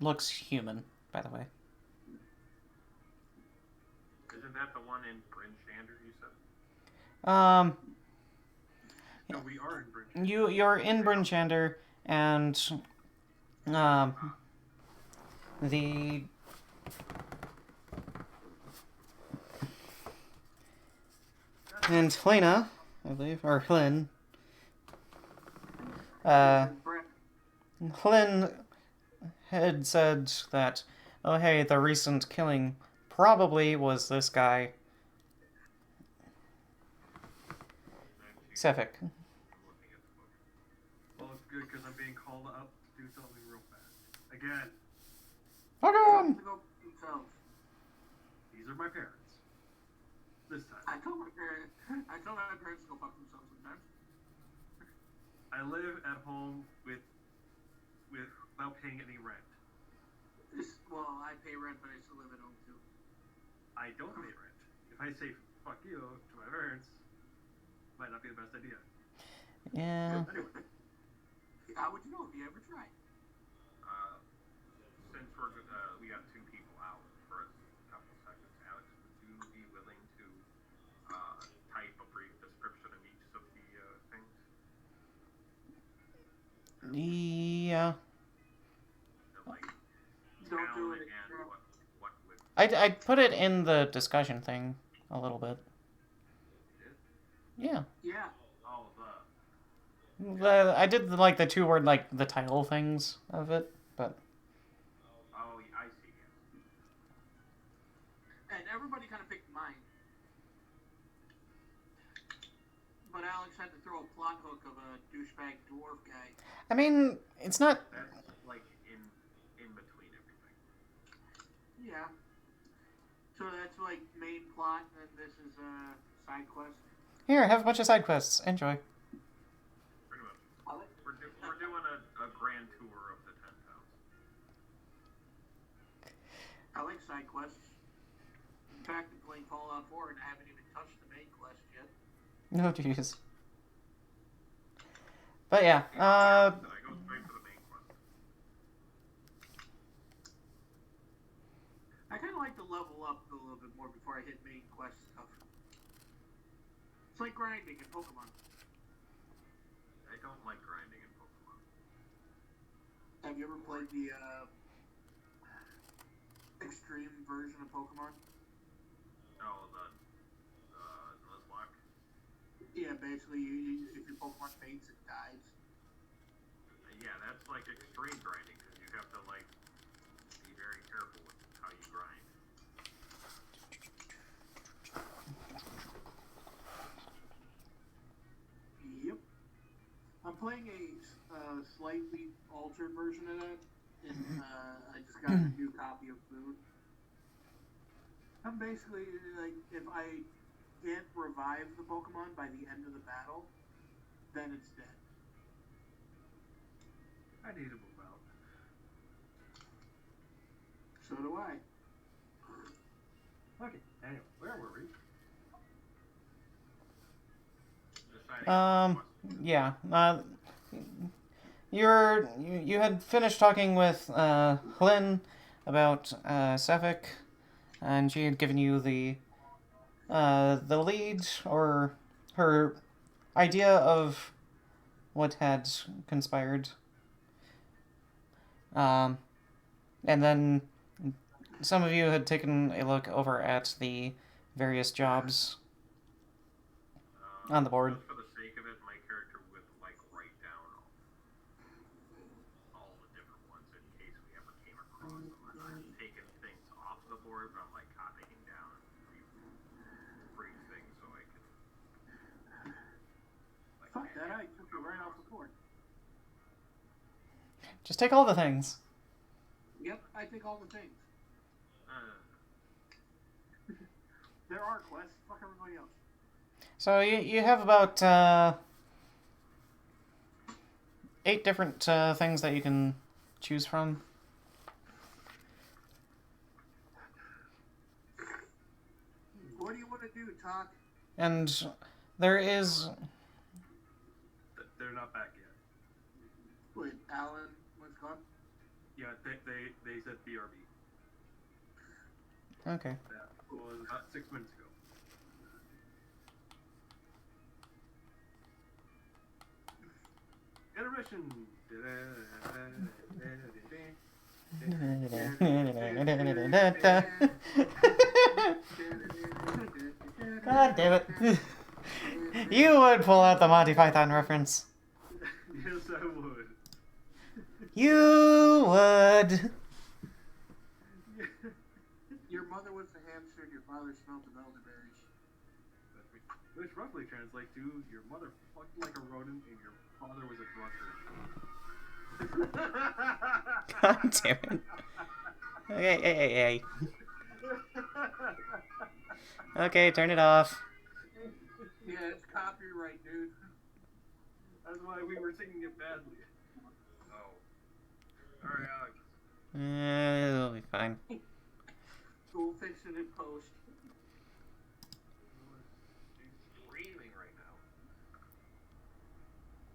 looks human, by the way. Isn't that the one in Bryn Shander you said? No, we are in Bryn. You're in Bryn Shander, and the and Helena, I believe, or Hlyn. Hlyn had said that, oh hey, the recent killing probably was this guy. Cephalic. I'm looking at the book. Well, it's good because I'm being called up to do something real fast. Again, Again! these are my parents. This time. I told my parents to go fuck themselves sometimes. I live at home without paying any rent. Well, I pay rent, but I still live at home too. I don't pay rent. If I say fuck you to my parents, might not be the best idea. Yeah. Anyway, How would you know if you ever tried? Since we got two people out for Yeah. To, like, Don't town do it. and what with I'd put it in the discussion thing a little bit. it? Yeah. Yeah. Oh, I did like the 2-word, like the title things of it, but oh, I see. And everybody kind of picked mine. But Alex had to throw a plot hook of a douchebag dwarf guy. I mean, it's not. That's like in between everything. Yeah. So that's like main plot, and this is side quest. Here, have a bunch of side quests. Enjoy. Pretty much. I like, We're doing a grand tour of the 10 towns. I like side quests. In fact, I'm playing Fallout 4 and I haven't even touched the main quest yet. No, jeez. But yeah, I go straight for the main quest. I kind of like to level up a little bit more before I hit main quest stuff. It's like grinding in Pokemon. I don't like grinding in Pokemon. Have you ever played the extreme version of Pokemon? Oh, the Nuzlocke? Yeah, basically, if your Pokemon faints, it dies. Yeah, that's like extreme grinding because you have to like be very careful with how you grind. Yep. I'm playing a slightly altered version of that, and I just got a new copy of Food. I'm basically, like, if I can't revive the Pokemon by the end of the battle, then it's dead. I need to move out. So do I. Okay, anyway, where were we? Deciding Yeah. You had finished talking with Hlyn about Sefik, and she had given you the lead or her idea of what had conspired. And then some of you had taken a look over at the various jobs on the board. Just for the sake of it, my character would like write down all the different ones in case we ever came across them. I'm taking things off the board, but I'm like copying down brief things so I can. Like, Fuck that, I took it right off the board. Just take all the things. Yep, I take all the things. Uh, There are quests, fuck everybody else. So you have about 8 different things that you can choose from. What do you want to do, Tok? And there is... They're not back yet. Wait, Alan was gone? Yeah, they said BRB. Okay. That was about 6 minutes ago. Intermission. God damn it. You would pull out the Monty Python reference. Yes, I would. You would. Your mother was a hamster and your father smelled of elderberries. Which roughly translates to your mother fucked like a rodent and your father was a drunkard. God damn it. Hey. Okay, turn it off. Yeah, it's copyright, dude. That's why we were singing it badly. oh. Alright, Alex. It'll be fine. We'll fix it in post. She's screaming right now.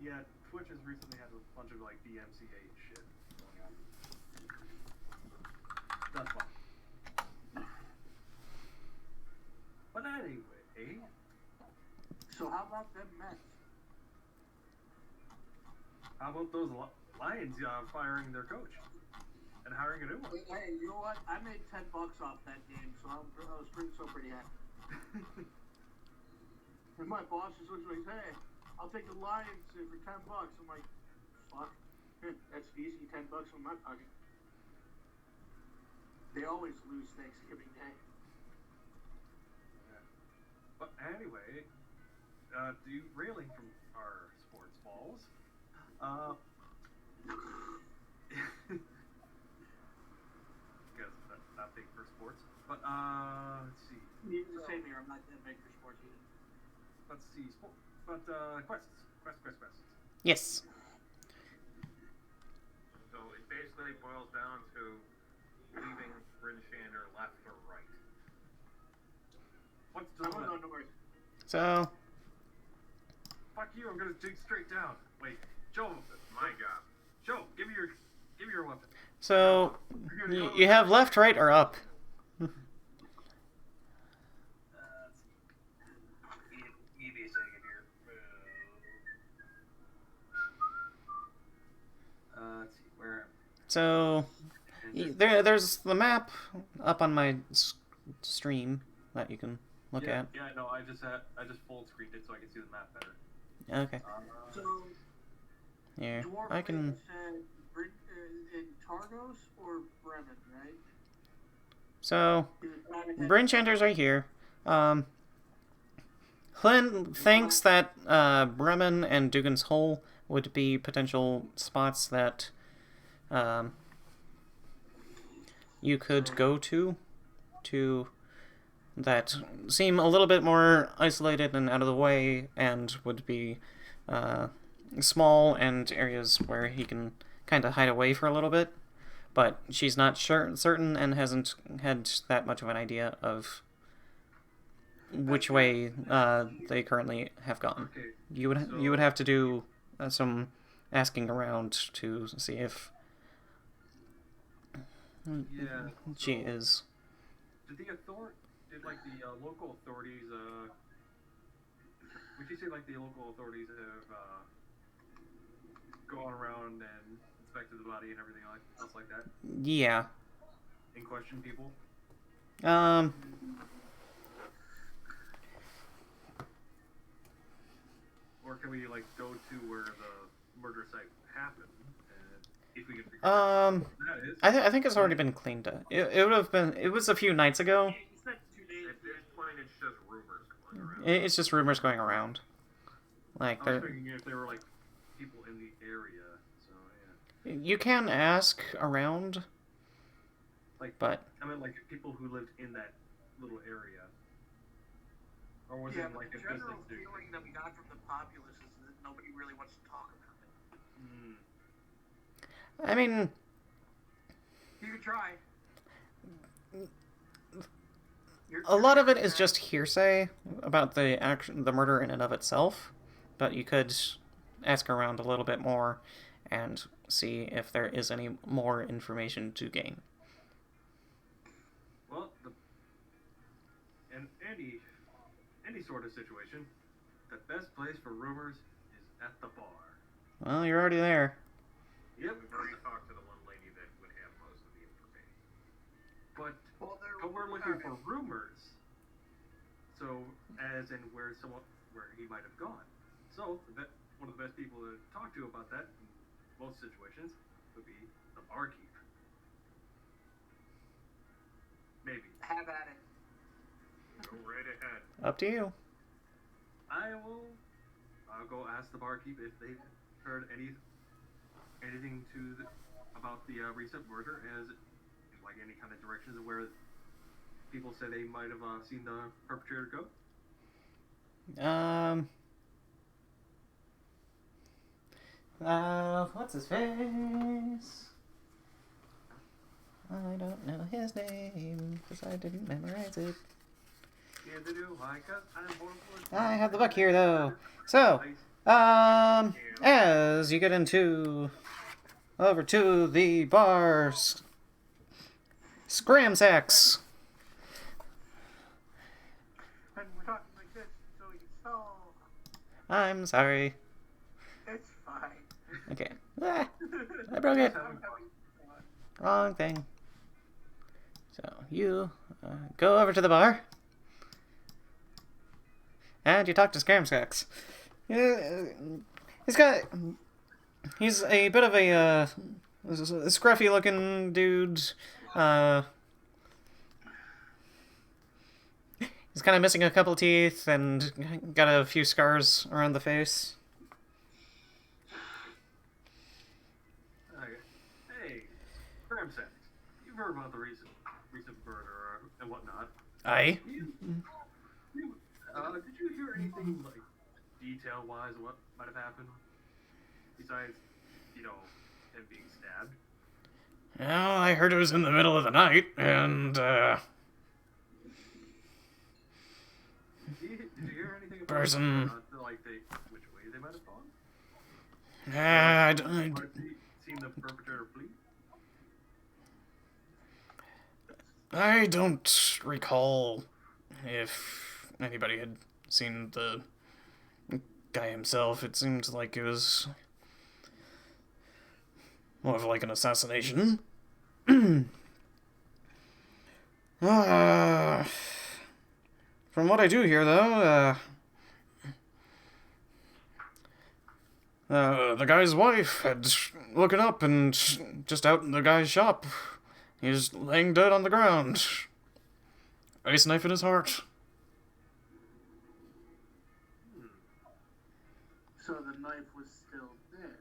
Yeah, Twitch has recently had a bunch of like DMCA shit going on. That's fine. But anyway, So how about them Mets? How about those Lions firing their coach and hiring a new one? Hey, you know what? I made $10 off that game, so I was pretty happy. And my boss is like, "Hey, I'll take the Lions for $10." I'm like, "Fuck, that's easy. $10 from my pocket." They always lose Thanksgiving Day. Yeah. But anyway, derailing from our sports balls. Guess not big for sports. But let's see. Same here. I'm not that big for sports either. Let's see. Quests. Yes. So it basically boils down to leaving Bryn Shander left or right. What's I the want to go north. So, Fuck you! I'm gonna dig straight down. Wait, Joe. That's my job. Joe, give me your weapon. so you have left, right, or up? Give me a second here. Let's see where. So there's the map up on my stream that you can look at. Yeah, no, I just full screened it so I can see the map better. Okay. So, Here, Dwarf I can. said in Targos or Bremen, right? So, Bryn Shander's right here. Hlyn thinks that Bremen and Dugan's Hole would be potential spots that you could go to that seem a little bit more isolated and out of the way and would be small and areas where he can kind of hide away for a little bit. But she's not certain and hasn't had that much of an idea of which way they currently have gone. Okay. You would have to do some asking around to see if she is. Did the local authorities would you say like the local authorities have gone around and inspected the body and everything else like that? Yeah. And questioned people? Or can we like go to where the murder site happened? And if we can figure out what that is. I think it's already been cleaned up. It would have been. It was a few nights ago. You spent 2 days. At this point, it's just rumors going around. It's just rumors going around. Like I was thinking if there were like people in the area. So yeah. you can ask around, Like, but I mean, like people who lived in that little area, or was Yeah, it like but a the general business dude? feeling that we got from the populace is that nobody really wants to talk about it. I mean, You could try. a lot of it is just hearsay about the murder in and of itself. But you could ask around a little bit more and see if there is any more information to gain. Well, in any sort of situation, the best place for rumors is at the bar. Well, you're already there. Yep. We've already talked to the one lady that would have most of the information. But Well, we're looking for rumors. So, as in where he might have gone. So, one of the best people to talk to about that in most situations would be the barkeep. Maybe. Have at it. Go right ahead. Up to you. I'll go ask the barkeep if they've heard anything about the recent murder, as like any kind of directions of where people say they might have seen the perpetrator go. What's his face? I don't know his name because I didn't memorize it. Yeah, they do. I have the book here though. So, as you get over to the bar, Scram Sacks. And we're talking like this so you can stall. I'm sorry. It's fine. Okay. I broke it. Having fun. Wrong thing. So, you go over to the bar. And you talk to Scramscax. He's a bit of a scruffy-looking dude. He's kind of missing a couple teeth and got a few scars around the face. Okay. Hey, Gramsack, you've heard about the recent murder and whatnot. Aye. Did you hear anything, like, detail-wise what might have happened? Besides, you know, him being stabbed? Well, I heard it was in the middle of the night, and, Did you hear anything about Person. which way they might have gone? I Or seen the perpetrator flee? don't recall if anybody had seen the guy himself. It seemed like it was more of like an assassination. From what I do hear, though, the guy's wife had woken up and just out in the guy's shop. He's laying dead on the ground. Ice knife in his heart. So the knife was still there.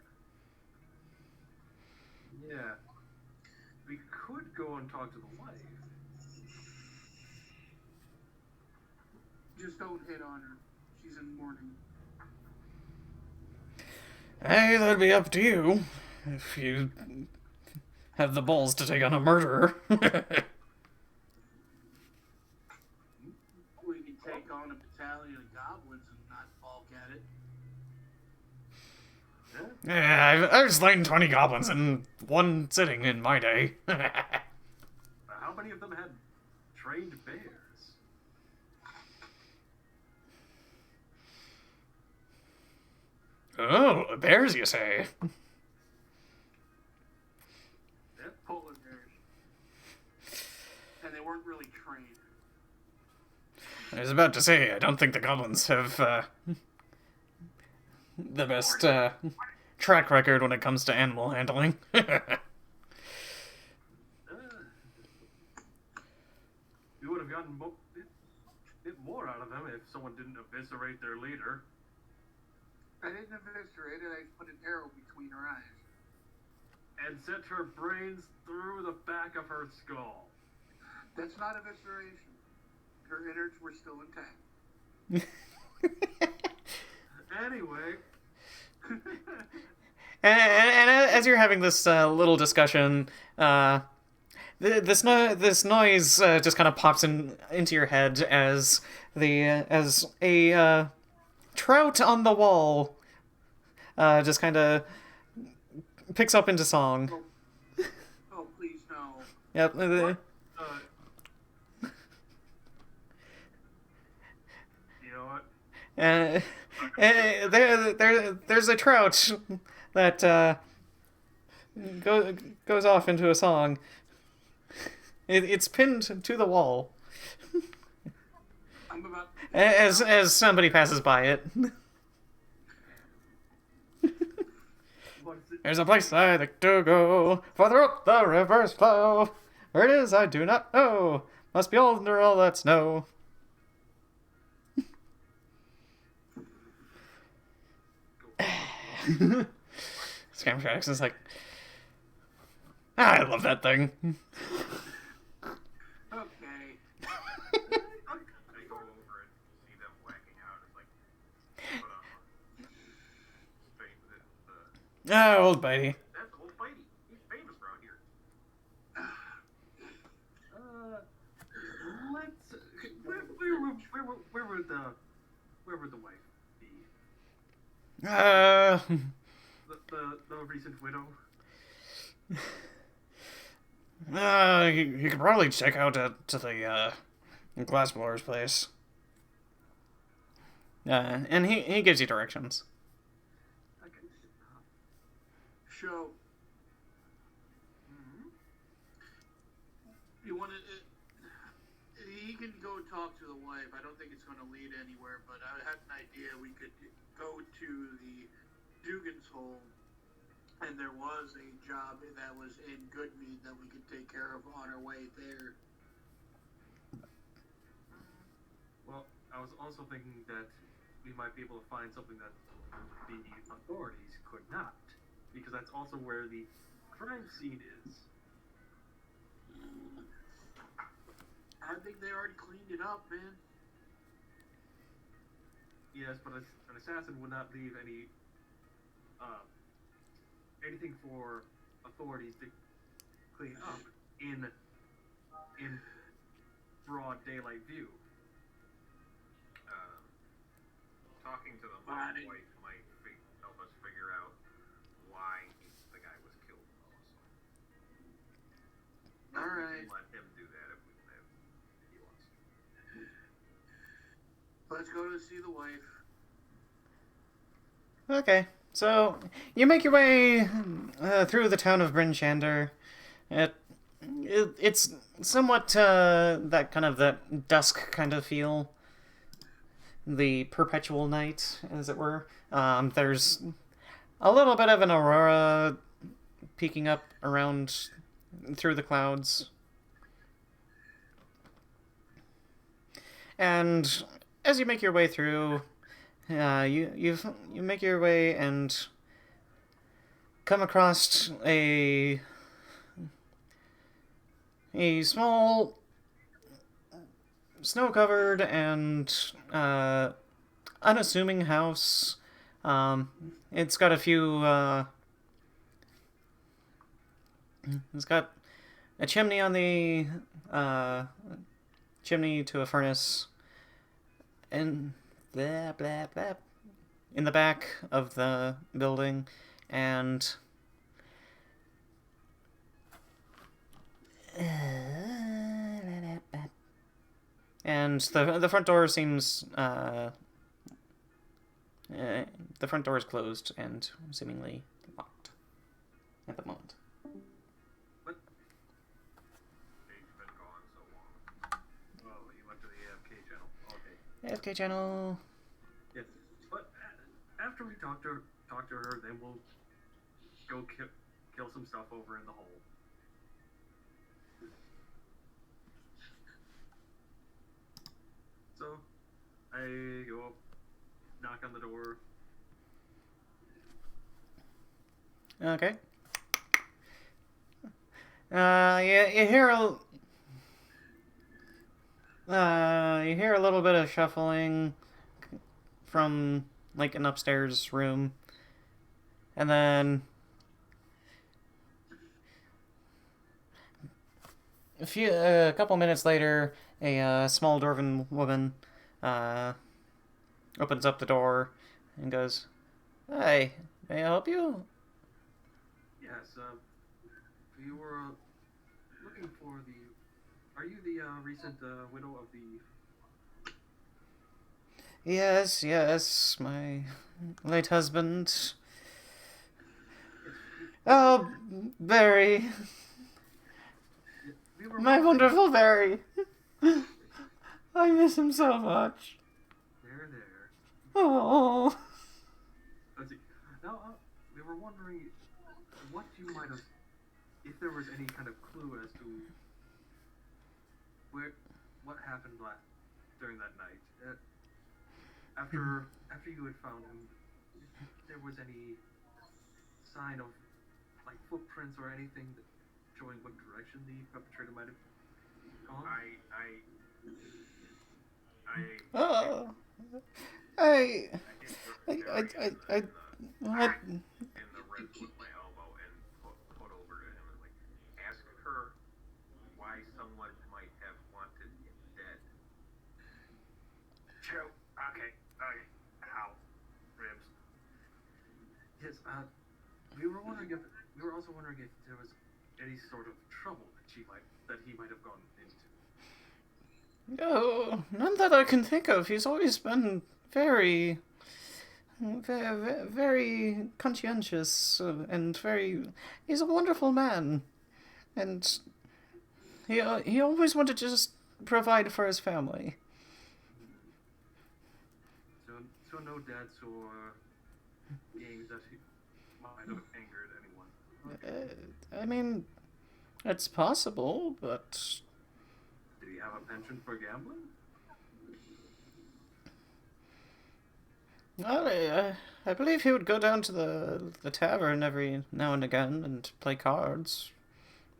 Yeah. We could go and talk to the wife. Just don't hit on her. She's in mourning. Hey, that'd be up to you. If you have the balls to take on a murderer. We could take on a battalion of goblins and not balk at it. Yeah, I've slain 20 goblins in one sitting in my day. How many of them had trained bears? Oh, bears, you say? They're Polar bears. And they weren't really trained. I was about to say, I don't think the goblins have the best track record when it comes to animal handling. We would have gotten bit more out of them if someone didn't eviscerate their leader. I didn't eviscerate it, I put an arrow between her eyes. And sent her brains through the back of her skull. That's not evisceration. Her innards were still intact. Anyway. and as you're having this little discussion, this noise just kind of pops into your head as a trout on the wall just kind of picks up into song. Oh, please no. Yep. You know what? There's a trout that goes off into a song. It's pinned to the wall I'm about as somebody passes by it. What is it? There's a place I like to go, farther up the river's flow. Where it is I do not know. Must be under all that snow. Scamtrax is like, I love that thing. okay. I go over and see them whacking out. It's like, put on straight Ah, old Bitey. That's old Bitey. He's famous around here. Let's. Where would the wife be? The recent widow. You could probably check out to the glassblower's place. And he gives you directions. Okay. Sho. Mm-hmm. You want to? He can go talk to the wife. I don't think it's going to lead anywhere, but I had an idea. We could go to the Dugan's home, and there was a job that was in Goodmead that we could take care of on our way there. Well, I was also thinking that we might be able to find something that the authorities could not, because that's also where the crime scene is. I think they already cleaned it up, man. Yes, but an assassin would not leave anything for authorities to clean up in broad daylight view. Talking to the mother wife might help us figure out why the guy was killed. Also. All right. Let him do that if he wants to. Let's go to see the wife. Okay, so you make your way through the town of Bryn Shander. It's somewhat that kind of that dusk kind of feel. The perpetual night, as it were. There's a little bit of an aurora peeking up around through the clouds. And as you make your way through, you make your way and come across a small, snow-covered and unassuming house. It's got a few. It's got a chimney on the chimney to a furnace, and blah blah blah in the back of the building, and the front door seems the front door is closed and seemingly locked at the moment. What? They've been gone so long. Oh, you went to the AFK channel. Okay. AFK channel. Yes, but after we talk to her, then we'll go kill some stuff over in the hole. So, I go up, knock on the door. Okay. You hear a little bit of shuffling from like an upstairs room, and then a couple minutes later, a small dwarven woman opens up the door and goes, "Hi, may I help you?" Yes, you were looking for the... Are you the recent widow of the... Yes, my late husband. Oh, Barry. We were My wonderful Barry. I miss him so much. There. Oh. Let's see. Now, we were wondering what you might have... If there was any kind of clue as to what happened during that night. After you had found him, if there was any sign of like footprints or anything showing what direction the perpetrator might have gone. Oh. What? In the ribs with my elbow and put over to him and like ask her why someone might have wanted him dead. True. Okay. Ow. Ribs. Yes. We were also wondering if there was any sort of trouble that he might have gone into. Oh, none that I can think of. He's always been very, very conscientious and very. He's a wonderful man, and he always wanted to just provide for his family. So no debts or games that he might have angered anyone. I mean, it's possible, but Did he have a penchant for gambling? well, I believe he would go down to the tavern every now and again and play cards,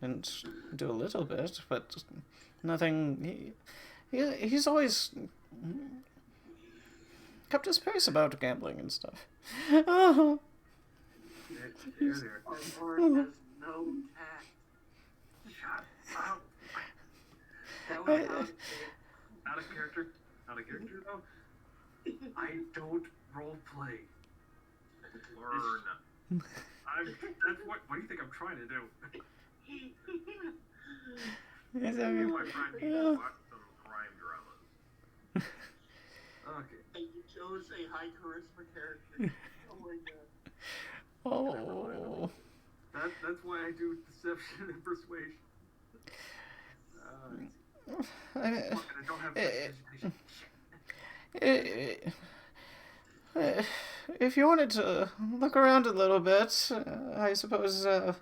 and do a little bit, but nothing. He's always kept his pace about gambling and stuff. Oh. There. Our board has no tact. Shut up. That was how Out of character though. I don't role play. Learn. That's what do you think I'm trying to do? Yes, Me I and mean, my friend need to watch some crime dramas. Okay. and you chose a high charisma character. Oh my god. oh. That's why I do deception and persuasion. Look, and I don't have If you wanted to look around a little bit, I suppose I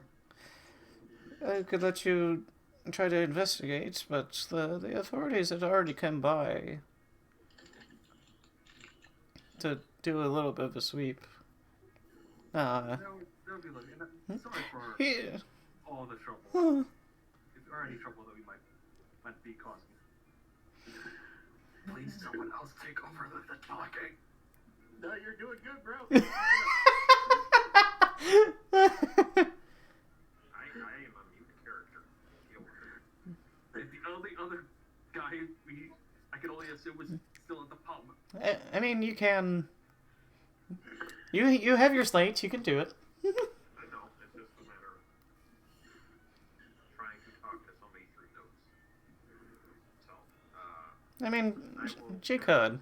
could let you try to investigate, but the authorities had already come by to do a little bit of a sweep. that would be lovely. And sorry for Yeah. all the trouble. Huh. If there are any trouble that we might be causing. Please, someone else take over the talking. No, you're doing good, bro. I am a mute character. Deal with it. The other guy I can only assume was still at the pub. I mean, you can. You have your slate. You can do it. I know, it's just a matter of trying to talk to somebody through notes. So, I mean, I will she could.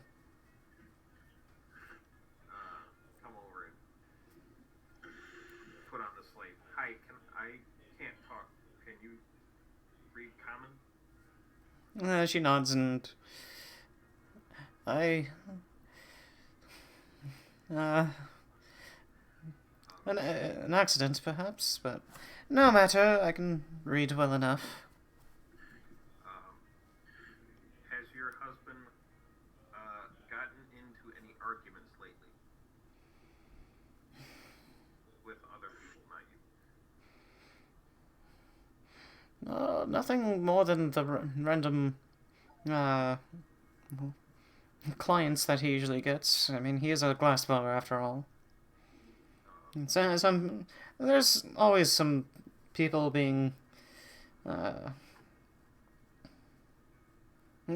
come over and put on the slate. Hi, I can't talk. Can you read common? She nods and an accident perhaps, but no matter. I can read well enough. Has your husband gotten into any arguments lately with other people, not you? Nothing more than the random clients that he usually gets. I mean, he is a glassblower after all. And so, there's always some people being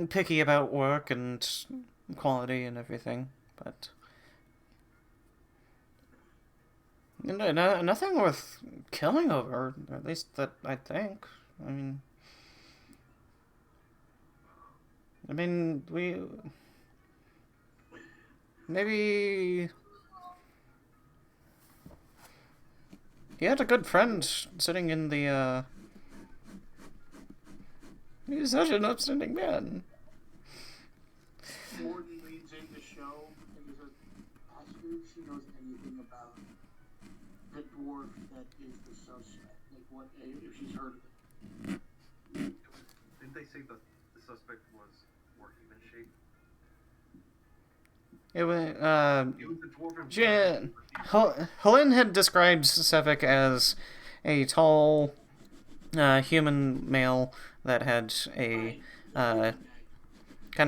picky about work and quality and everything, but nothing worth killing over, or at least that I think. I mean, maybe he had a good friend sitting in the, he's such an upstanding man. Mordin leads in the show and he says, ask her if she knows anything about the dwarf that is the suspect. Like, what, if she's heard of it. Didn't they say the suspect was more human shape? It was, It was the dwarven. Helene had described Sefik as a tall, human male that had a, kind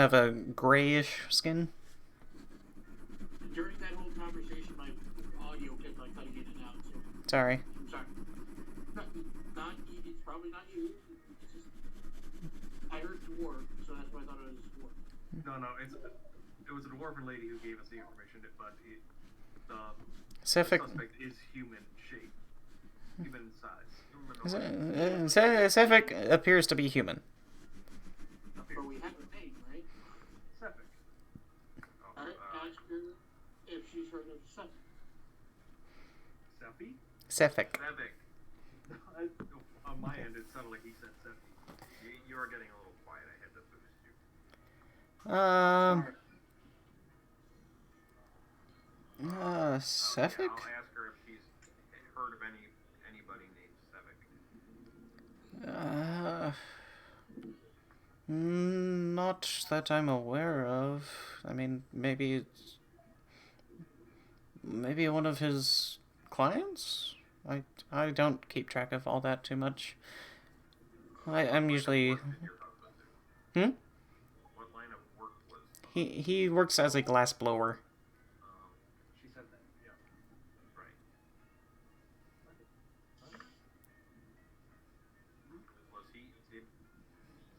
of a grayish skin. During that whole conversation, my audio kept like cutting in and out, so Sorry. I'm sorry. It's probably not you. It's just, I heard dwarf, so that's why I thought it was dwarf. No, it was a dwarven lady who gave us the information, but the Sefik suspect is human shape, human size. Sefik appears to be human. But we have a name, right? Sephic. Oh, Alright, ask her if she's heard of Seppi? Sefik. Sevik. On my end, it sounded like he said Seppi. You are getting a little quiet. I had to boost you. Sefik? Yeah, I'll ask her if she's heard of anybody named Sevik. Not that I'm aware of. I mean, maybe one of his clients? I don't keep track of all that too much. I'm usually... Hmm? What line of work was? He works as a glass blower. She said that. Yeah. Right. Did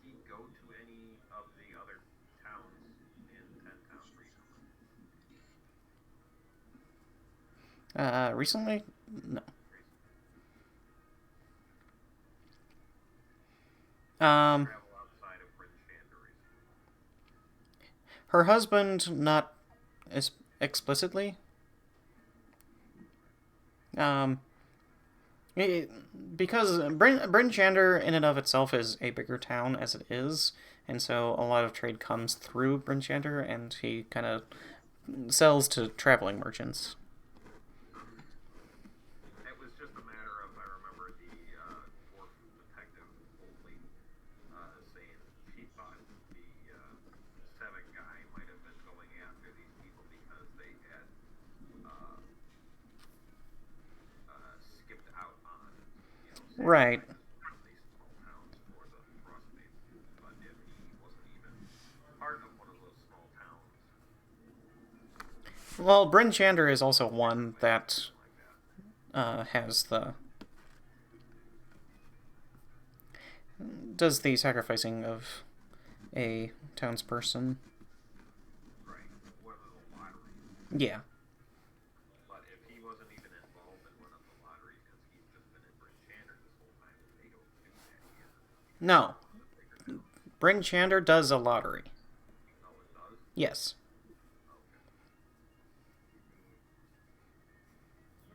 he go to any of the other towns in 10 Town recently? Recently? No. Travel outside of Bryn Shander recently. Her husband, not explicitly. Because Bryn Shander in and of itself is a bigger town as it is, and so a lot of trade comes through Bryn Shander, and he kind of sells to traveling merchants. It was just a matter of, I remember the dwarf detective only saying she thought the Sevik guy might have been going after these people because they had skipped out on, Right. these small towns for the Frostmaiden. But if he wasn't even part of one of those small towns, Well, Bryn Shander is also one that has does the sacrificing of a townsperson. right, one of the lotteries. Yeah. But if he wasn't even involved in one of the lotteries because he's just been in Bryn Shander this whole time, then they don't do that here. No. Bryn Shander does a lottery. Oh, it does? Yes.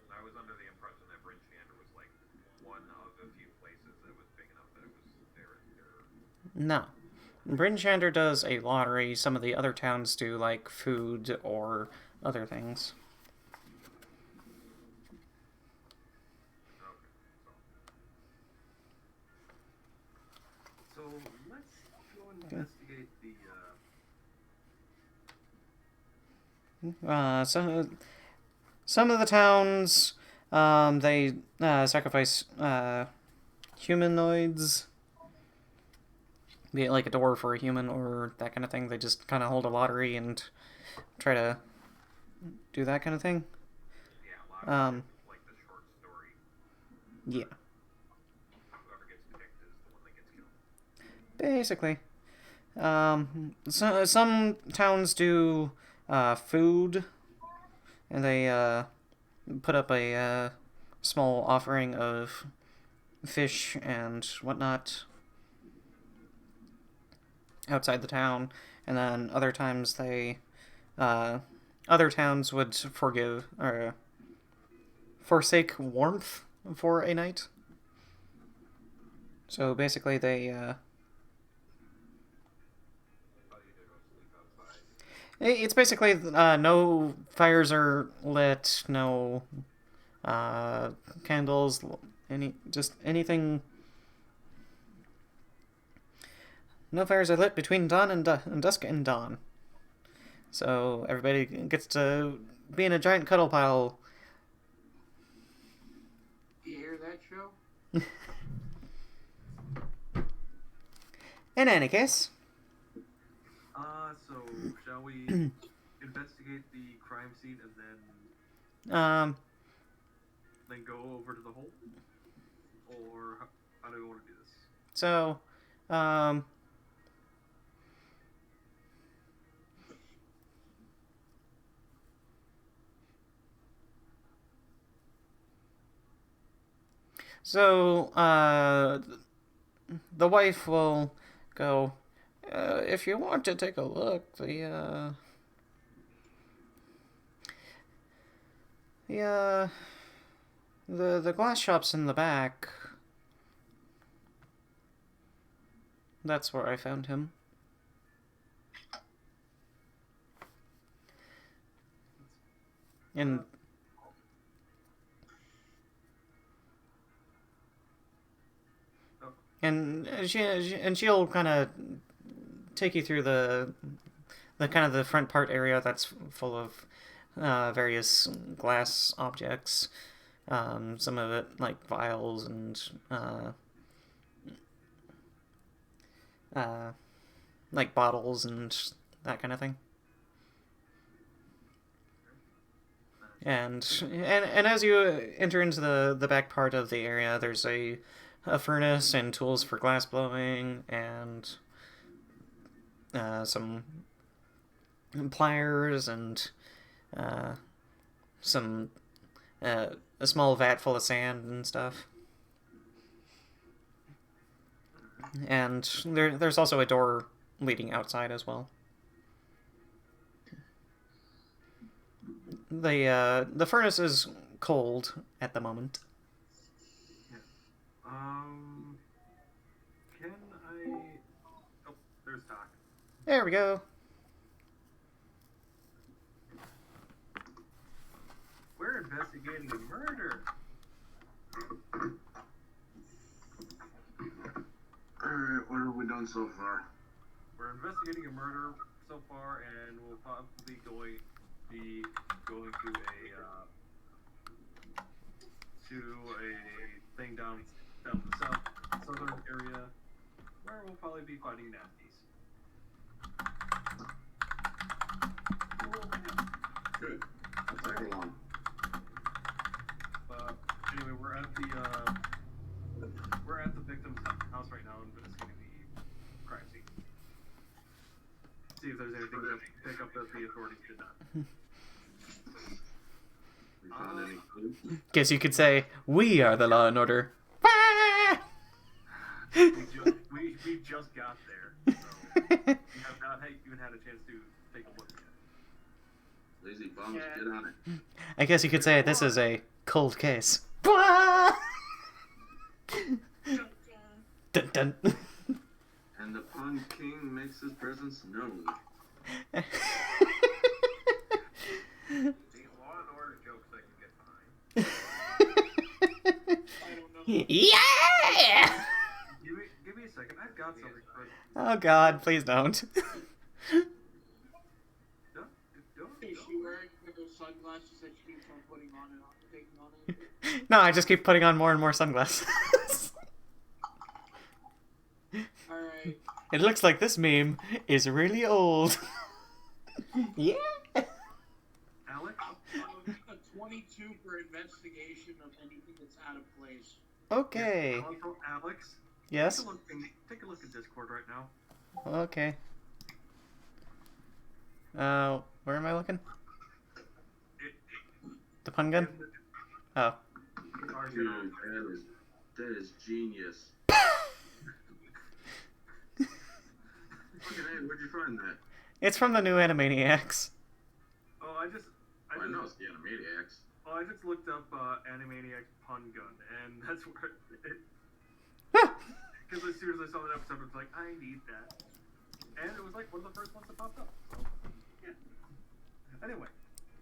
I was under the impression that Bryn Shander was like one of a few places that was big enough that it was there. No. Bryn Shander does a lottery. Some of the other towns do, like, food or other things. Okay, so let's go and investigate the Some of the towns, they sacrifice humanoids, be it like a dwarf or a human or that kind of thing. They just kind of hold a lottery and try to do that kind of thing. yeah, a lot of like the short story. Yeah. Whoever gets picked is the one that gets killed. Basically. Some towns do food, and they put up a small offering of fish and whatnot outside the town, and then other times other towns would forsake warmth for a night. So basically they it's basically no fires are lit, no candles, anything. No fires are lit between dawn and dusk and dawn. So everybody gets to be in a giant cuddle pile. You hear that, Sho? In any case. So shall we investigate the crime scene and then go over to the hole? Or how do we want to do this? So, the wife will go, if you want to take a look, the The glass shop's in the back. That's where I found him. And she'll kind of take you through the kind of the front part area that's full of various glass objects. Some of it like vials and like bottles and that kind of thing. And as you enter into the back part of the area, there's a furnace and tools for glass blowing and some pliers and some a small vat full of sand and stuff. And there's also a door leading outside as well. The furnace is cold at the moment. Yeah. Can I? Oh, there's Tok. There we go. We're investigating a murder. Alright, what have we done so far? We're investigating a murder so far, and we'll probably be going to a thing down the southern area where we'll probably be fighting nasties. Good. I'll tag along. But anyway, we're at the victim's house right now, investigating the crime scene. See if there's anything to pick up that the authorities did not. We found any clues? Guess you could say we are the law and order. We just got there, so we have not even had a chance to take a look yet. Lazy bums, get on it. I guess you could say this is a cold case. Dun dun. And the Pun King makes his presence known. The Law and Order jokes I can get behind. I don't know. Yeah! Give me a second. I've got something for you. Oh God, please don't. Don't Is she wearing those sunglasses that she keeps on putting on and taking on it? No, I just keep putting on more and more sunglasses. Alright. It looks like this meme is really old. Yeah. Alex? A 22 for investigation of anything that's out of place. Okay. Also, Alex? Yes? Take a look at Discord right now. Okay. Where am I looking? The pun gun? Oh. Dude, that is genius. Fucking hey, where'd you find that? It's from the new Animaniacs. Oh, I know it's the Animaniacs. Oh, I just looked up Animaniacs pun gun, and that's where because as soon as I saw that episode, I was like, I need that. And it was like one of the first ones that popped up. So, yeah. Anyway,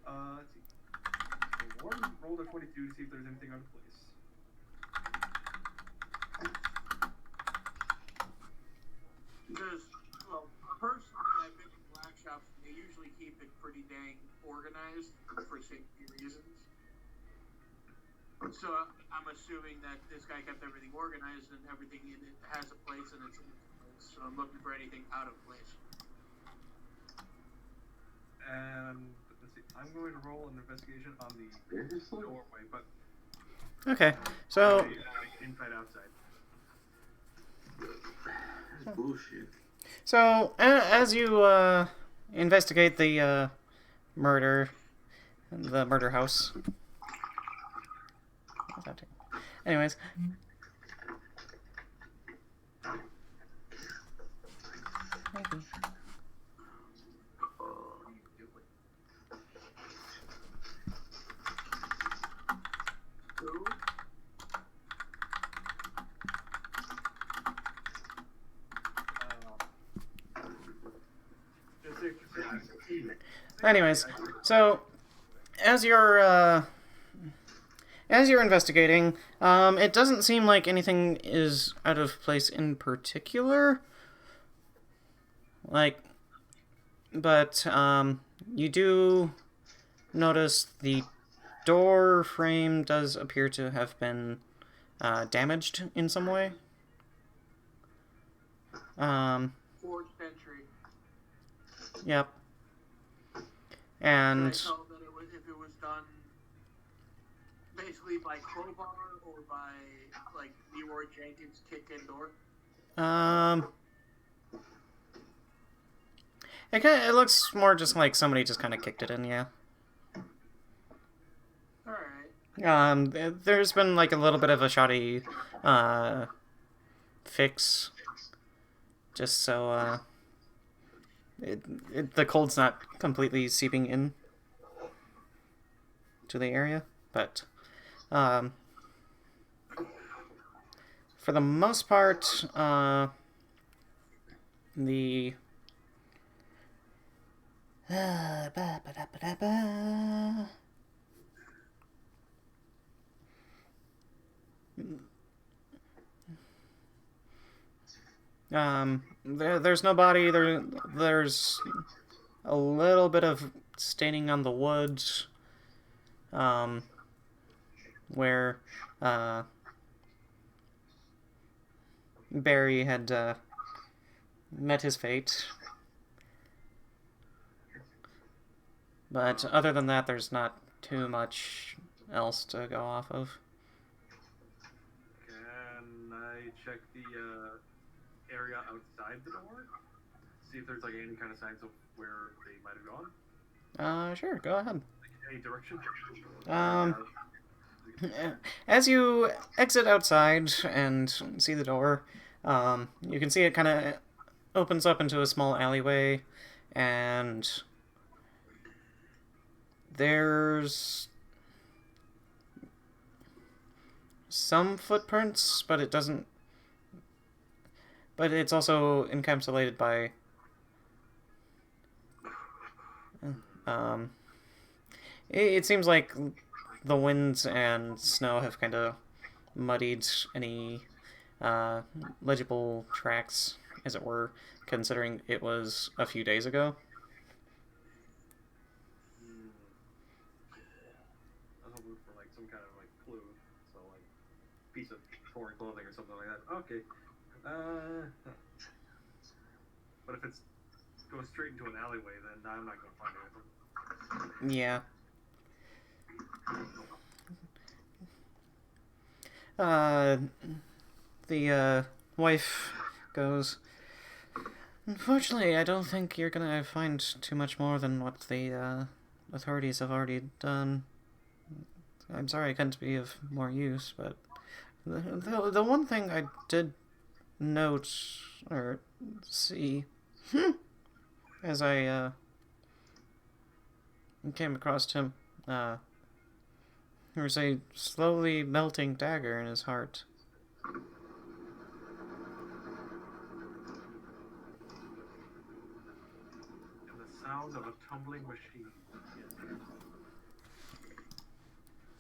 let's see. So Warden rolled a 22 to see if there's anything out of place. Because, well, personally, I've been in black shops, and they usually keep it pretty dang organized for safety reasons. So I'm assuming that this guy kept everything organized and everything in it has a place and it's in its place. So I'm looking for anything out of place. And let's see. I'm going to roll an investigation on the doorway, but Okay, so inside outside. That's bullshit. So, as you investigate the murder house. What's that? Anyways. Maybe. Who? Anyways, so as you're investigating, it doesn't seem like anything is out of place in particular. Like, but you do notice the door frame does appear to have been damaged in some way. Fourth century. Yep. Can I And tell that if it was done basically by crowbar or by like Leroy Jenkins kick in door? it looks more just like somebody just kind of kicked it in, yeah. Alright. There's been like a little bit of a shoddy fix, just so the cold's not completely seeping in to the area, but for the most part, the there's no body. There's a little bit of staining on the wood, where Barry had met his fate. But other than that, there's not too much else to go off of. Can I check the area outside the door? See if there's like any kind of signs of where they might have gone? Sure, go ahead. Like, any direction? As you exit outside and see the door, you can see it kind of opens up into a small alleyway, and there's some footprints, but it doesn't. But it's also encapsulated by it seems like the winds and snow have kind of muddied any legible tracks, as it were, considering it was a few days ago. I was hoping for like some kind of like clue, so like piece of torn clothing or something like that. Okay. But if it's goes straight into an alleyway, then I'm not gonna find anything. Yeah. The wife goes, "Unfortunately, I don't think you're gonna find too much more than what the authorities have already done. I'm sorry I couldn't be of more use, but the one thing I did note or see as I came across him, there was a slowly melting dagger in his heart." And the sound of a tumbling machine.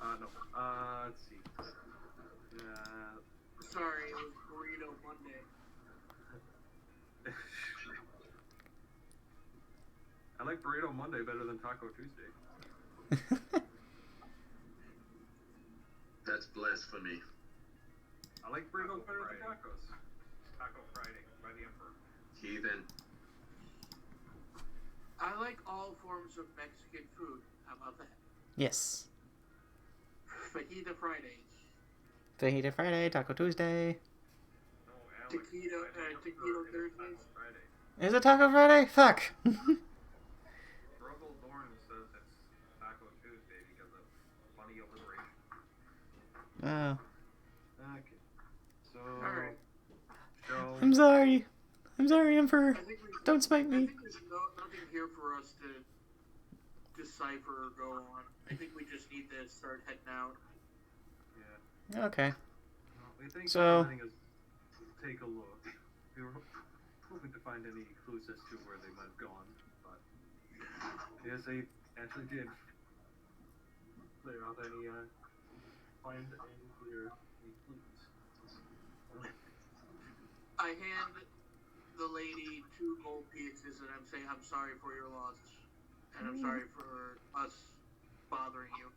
No. Let's see. Sorry, it was Burrito Monday. I like Burrito Monday better than Taco Tuesday. That's blasphemy. I like burritos better than tacos. Taco Friday by the Emperor. Heathen. I like all forms of Mexican food. How about that? Yes. Fajita Friday. Fajita Friday, Taco Tuesday. No, Alex. Taquito Thursdays. Friday. Is it Taco Friday? Fuck. Ruggles Orange says it's Taco Tuesday because of funny alliteration. Oh. Okay. So. Alright. I'm sorry. I'm sorry, Emperor. I think Don't smite I me. think there's nothing here for us to decipher or go on. I think we just need to start heading out. Yeah. Okay. Well, we think So- the thing is take a look. We were hoping to find any clues as to where they might have gone, but Yes, they actually did. Clear out any, find and clear the fleets. I hand the lady 2 gold pieces and I'm saying I'm sorry for your loss. And I'm sorry for us bothering you.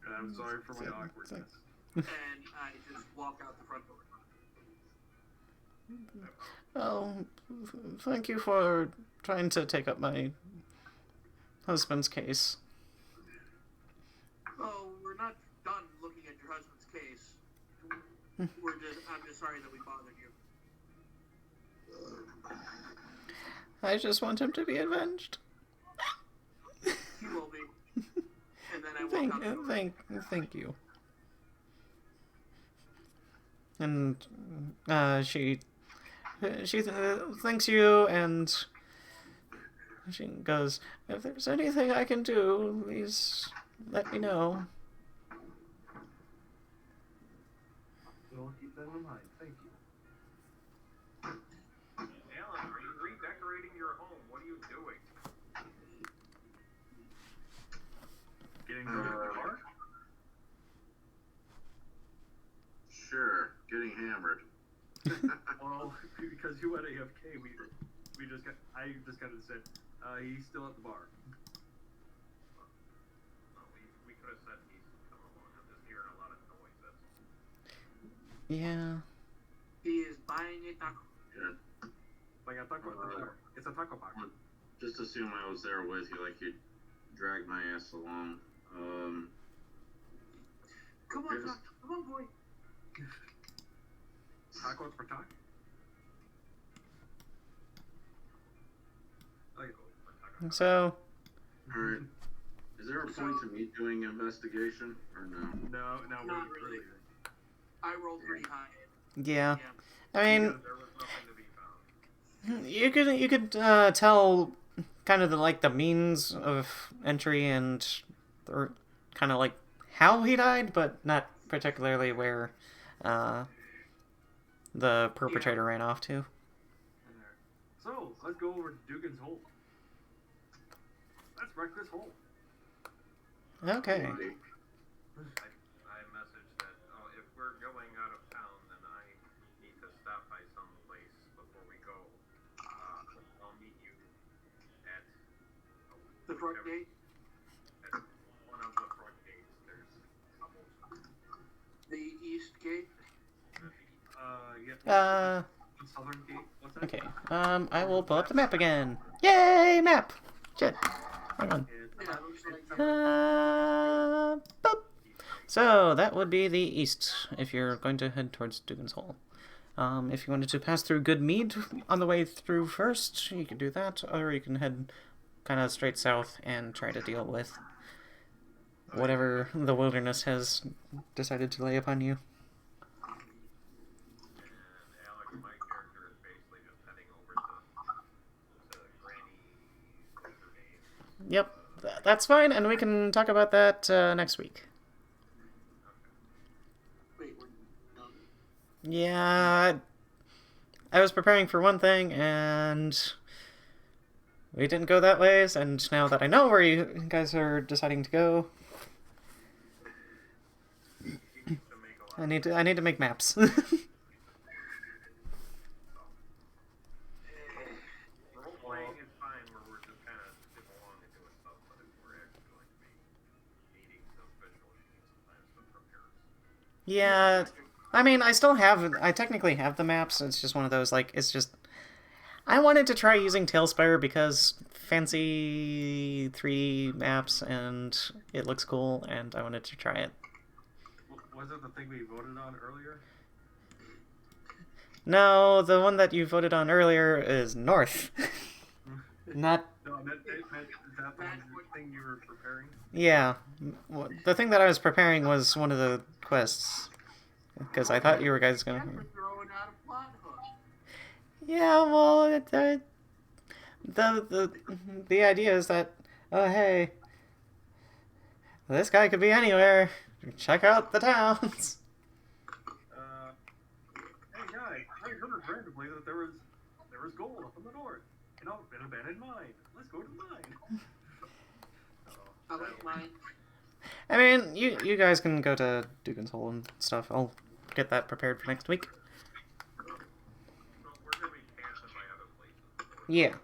And I'm sorry for my awkwardness. And I just walk out the front door. Well, thank you for trying to take up my husband's case. Oh, we're not done looking at your husband's case. I'm just sorry that we bothered you. I just want him to be avenged. He will be. And then I walk out the door. Thank you. And she thanks you, and she goes, if there's anything I can do, please let me know. We'll keep that in mind. Thank you. Alan, are you redecorating your home? What are you doing? Getting drunk at the bar? Sure, getting hammered. Well, because you went AFK, I just kind of said, he's still at the bar. Well, we could have said he's come along. I'm just hearing a lot of noise. That's Yeah. He is buying a taco. Yeah. Like a taco at the bar. It's a taco bar. Just assume I was there with you, like you dragged my ass along. Come on, Doc. Come on, boy. Tacos for taco? Okay. So, Alright. Is there a point to me doing investigation, or no? No, Not really. really. I rolled pretty high. yeah. Yeah. I mean, there was nothing to be found. you could tell kind of the means of entry and kind of like how he died, but not particularly where the perpetrator ran off to. So, let's go over to Dugan's hole. Let's wreck this hole. Okay. I messaged that, if we're going out of town, then I need to stop by some place before we go. I'll meet you at The front gate? at one of the front gates. There's a couple. The east gate? Yeah. Southern gate. What's that? Okay. I will pull up the map again. Yay, map! Shit. Hang on. Yeah, it looks like Boop. So that would be the east if you're going to head towards Dugan's Hole. If you wanted to pass through Good Mead on the way through first, you could do that, or you can head kind of straight south and try to deal with whatever the wilderness has decided to lay upon you. And Alex, my character is basically just heading over to Granny's username. Yep, that's fine, and we can talk about that next week. wait, we're done. Yeah, I was preparing for one thing, and we didn't go that ways, and now that I know where you guys are deciding to go, He needs to make a lot I need to make maps. Role playing is fine where we're just kind of sitting along and doing stuff, but if we're actually going to be needing some visual sheets sometimes to prepare. Yeah, I mean, I technically have the maps. It's just one of those, like, it's just, I wanted to try using Tailspire because fancy 3 maps, and it looks cool, and I wanted to try it. Was it the thing we voted on earlier? No, the one that you voted on earlier is North. Not, No, is that the thing you were preparing? yeah. The thing that I was preparing was one of the quests. Because I thought you were guys gonna... We're throwing out a plot hook. Yeah, well, the idea is that, oh hey, this guy could be anywhere. Check out the towns. Hey guys, I heard randomly that there was gold up in the north. an abandoned mine. Let's go to the mine. I like mine. I mean, you guys can go to Dugan's Hole and stuff. I'll get that prepared for next week. So we're gonna be camping by other places.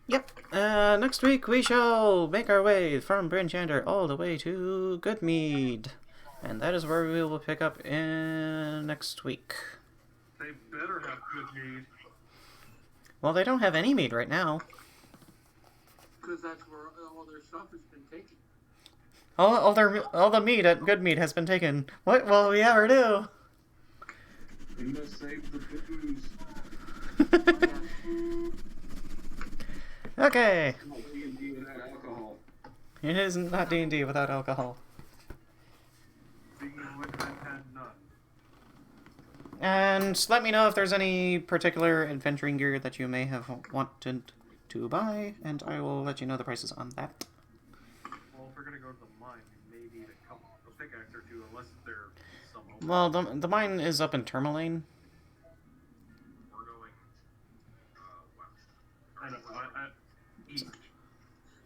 Yep. Next week we shall make our way from Bryn Shander all the way to Goodmead. And that is where we will pick up in next week. They better have good mead. Well, they don't have any mead right now. Because that's where all their stuff has been taken. All the mead at Goodmead has been taken. What will we ever do? We must save the booze. Okay. Not D&D without alcohol. It is not D&D without alcohol. Speaking of which, I've had none. And let me know if there's any particular adventuring gear that you may have wanted to buy, and I will let you know the prices on that. Well, if we're gonna go to the mine, we may need a pickaxe or two, unless there's some. Well, the mine is up in Tourmaline. We're going west. I know, east.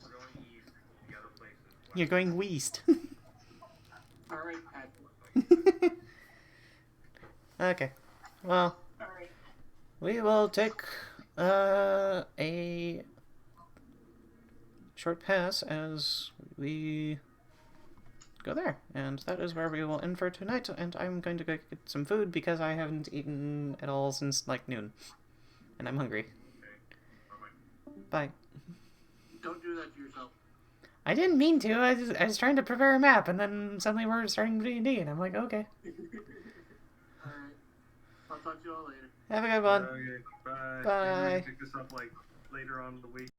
We're going east. The other place is west. You're going west. Alright, Pat. Okay. Well, Alright. we will take a short pass as we go there. And that is where we will end for tonight. And I'm going to go get some food because I haven't eaten at all since like noon. And I'm hungry. Okay. Bye-bye. Bye. Don't do that to yourself. I didn't mean to. I was trying to prepare a map, and then suddenly we're starting D&D, and I'm like, okay. Alright. I'll talk to you all later. Have a good one. Okay, bye. Bye. Maybe we can pick this up like later on in the week.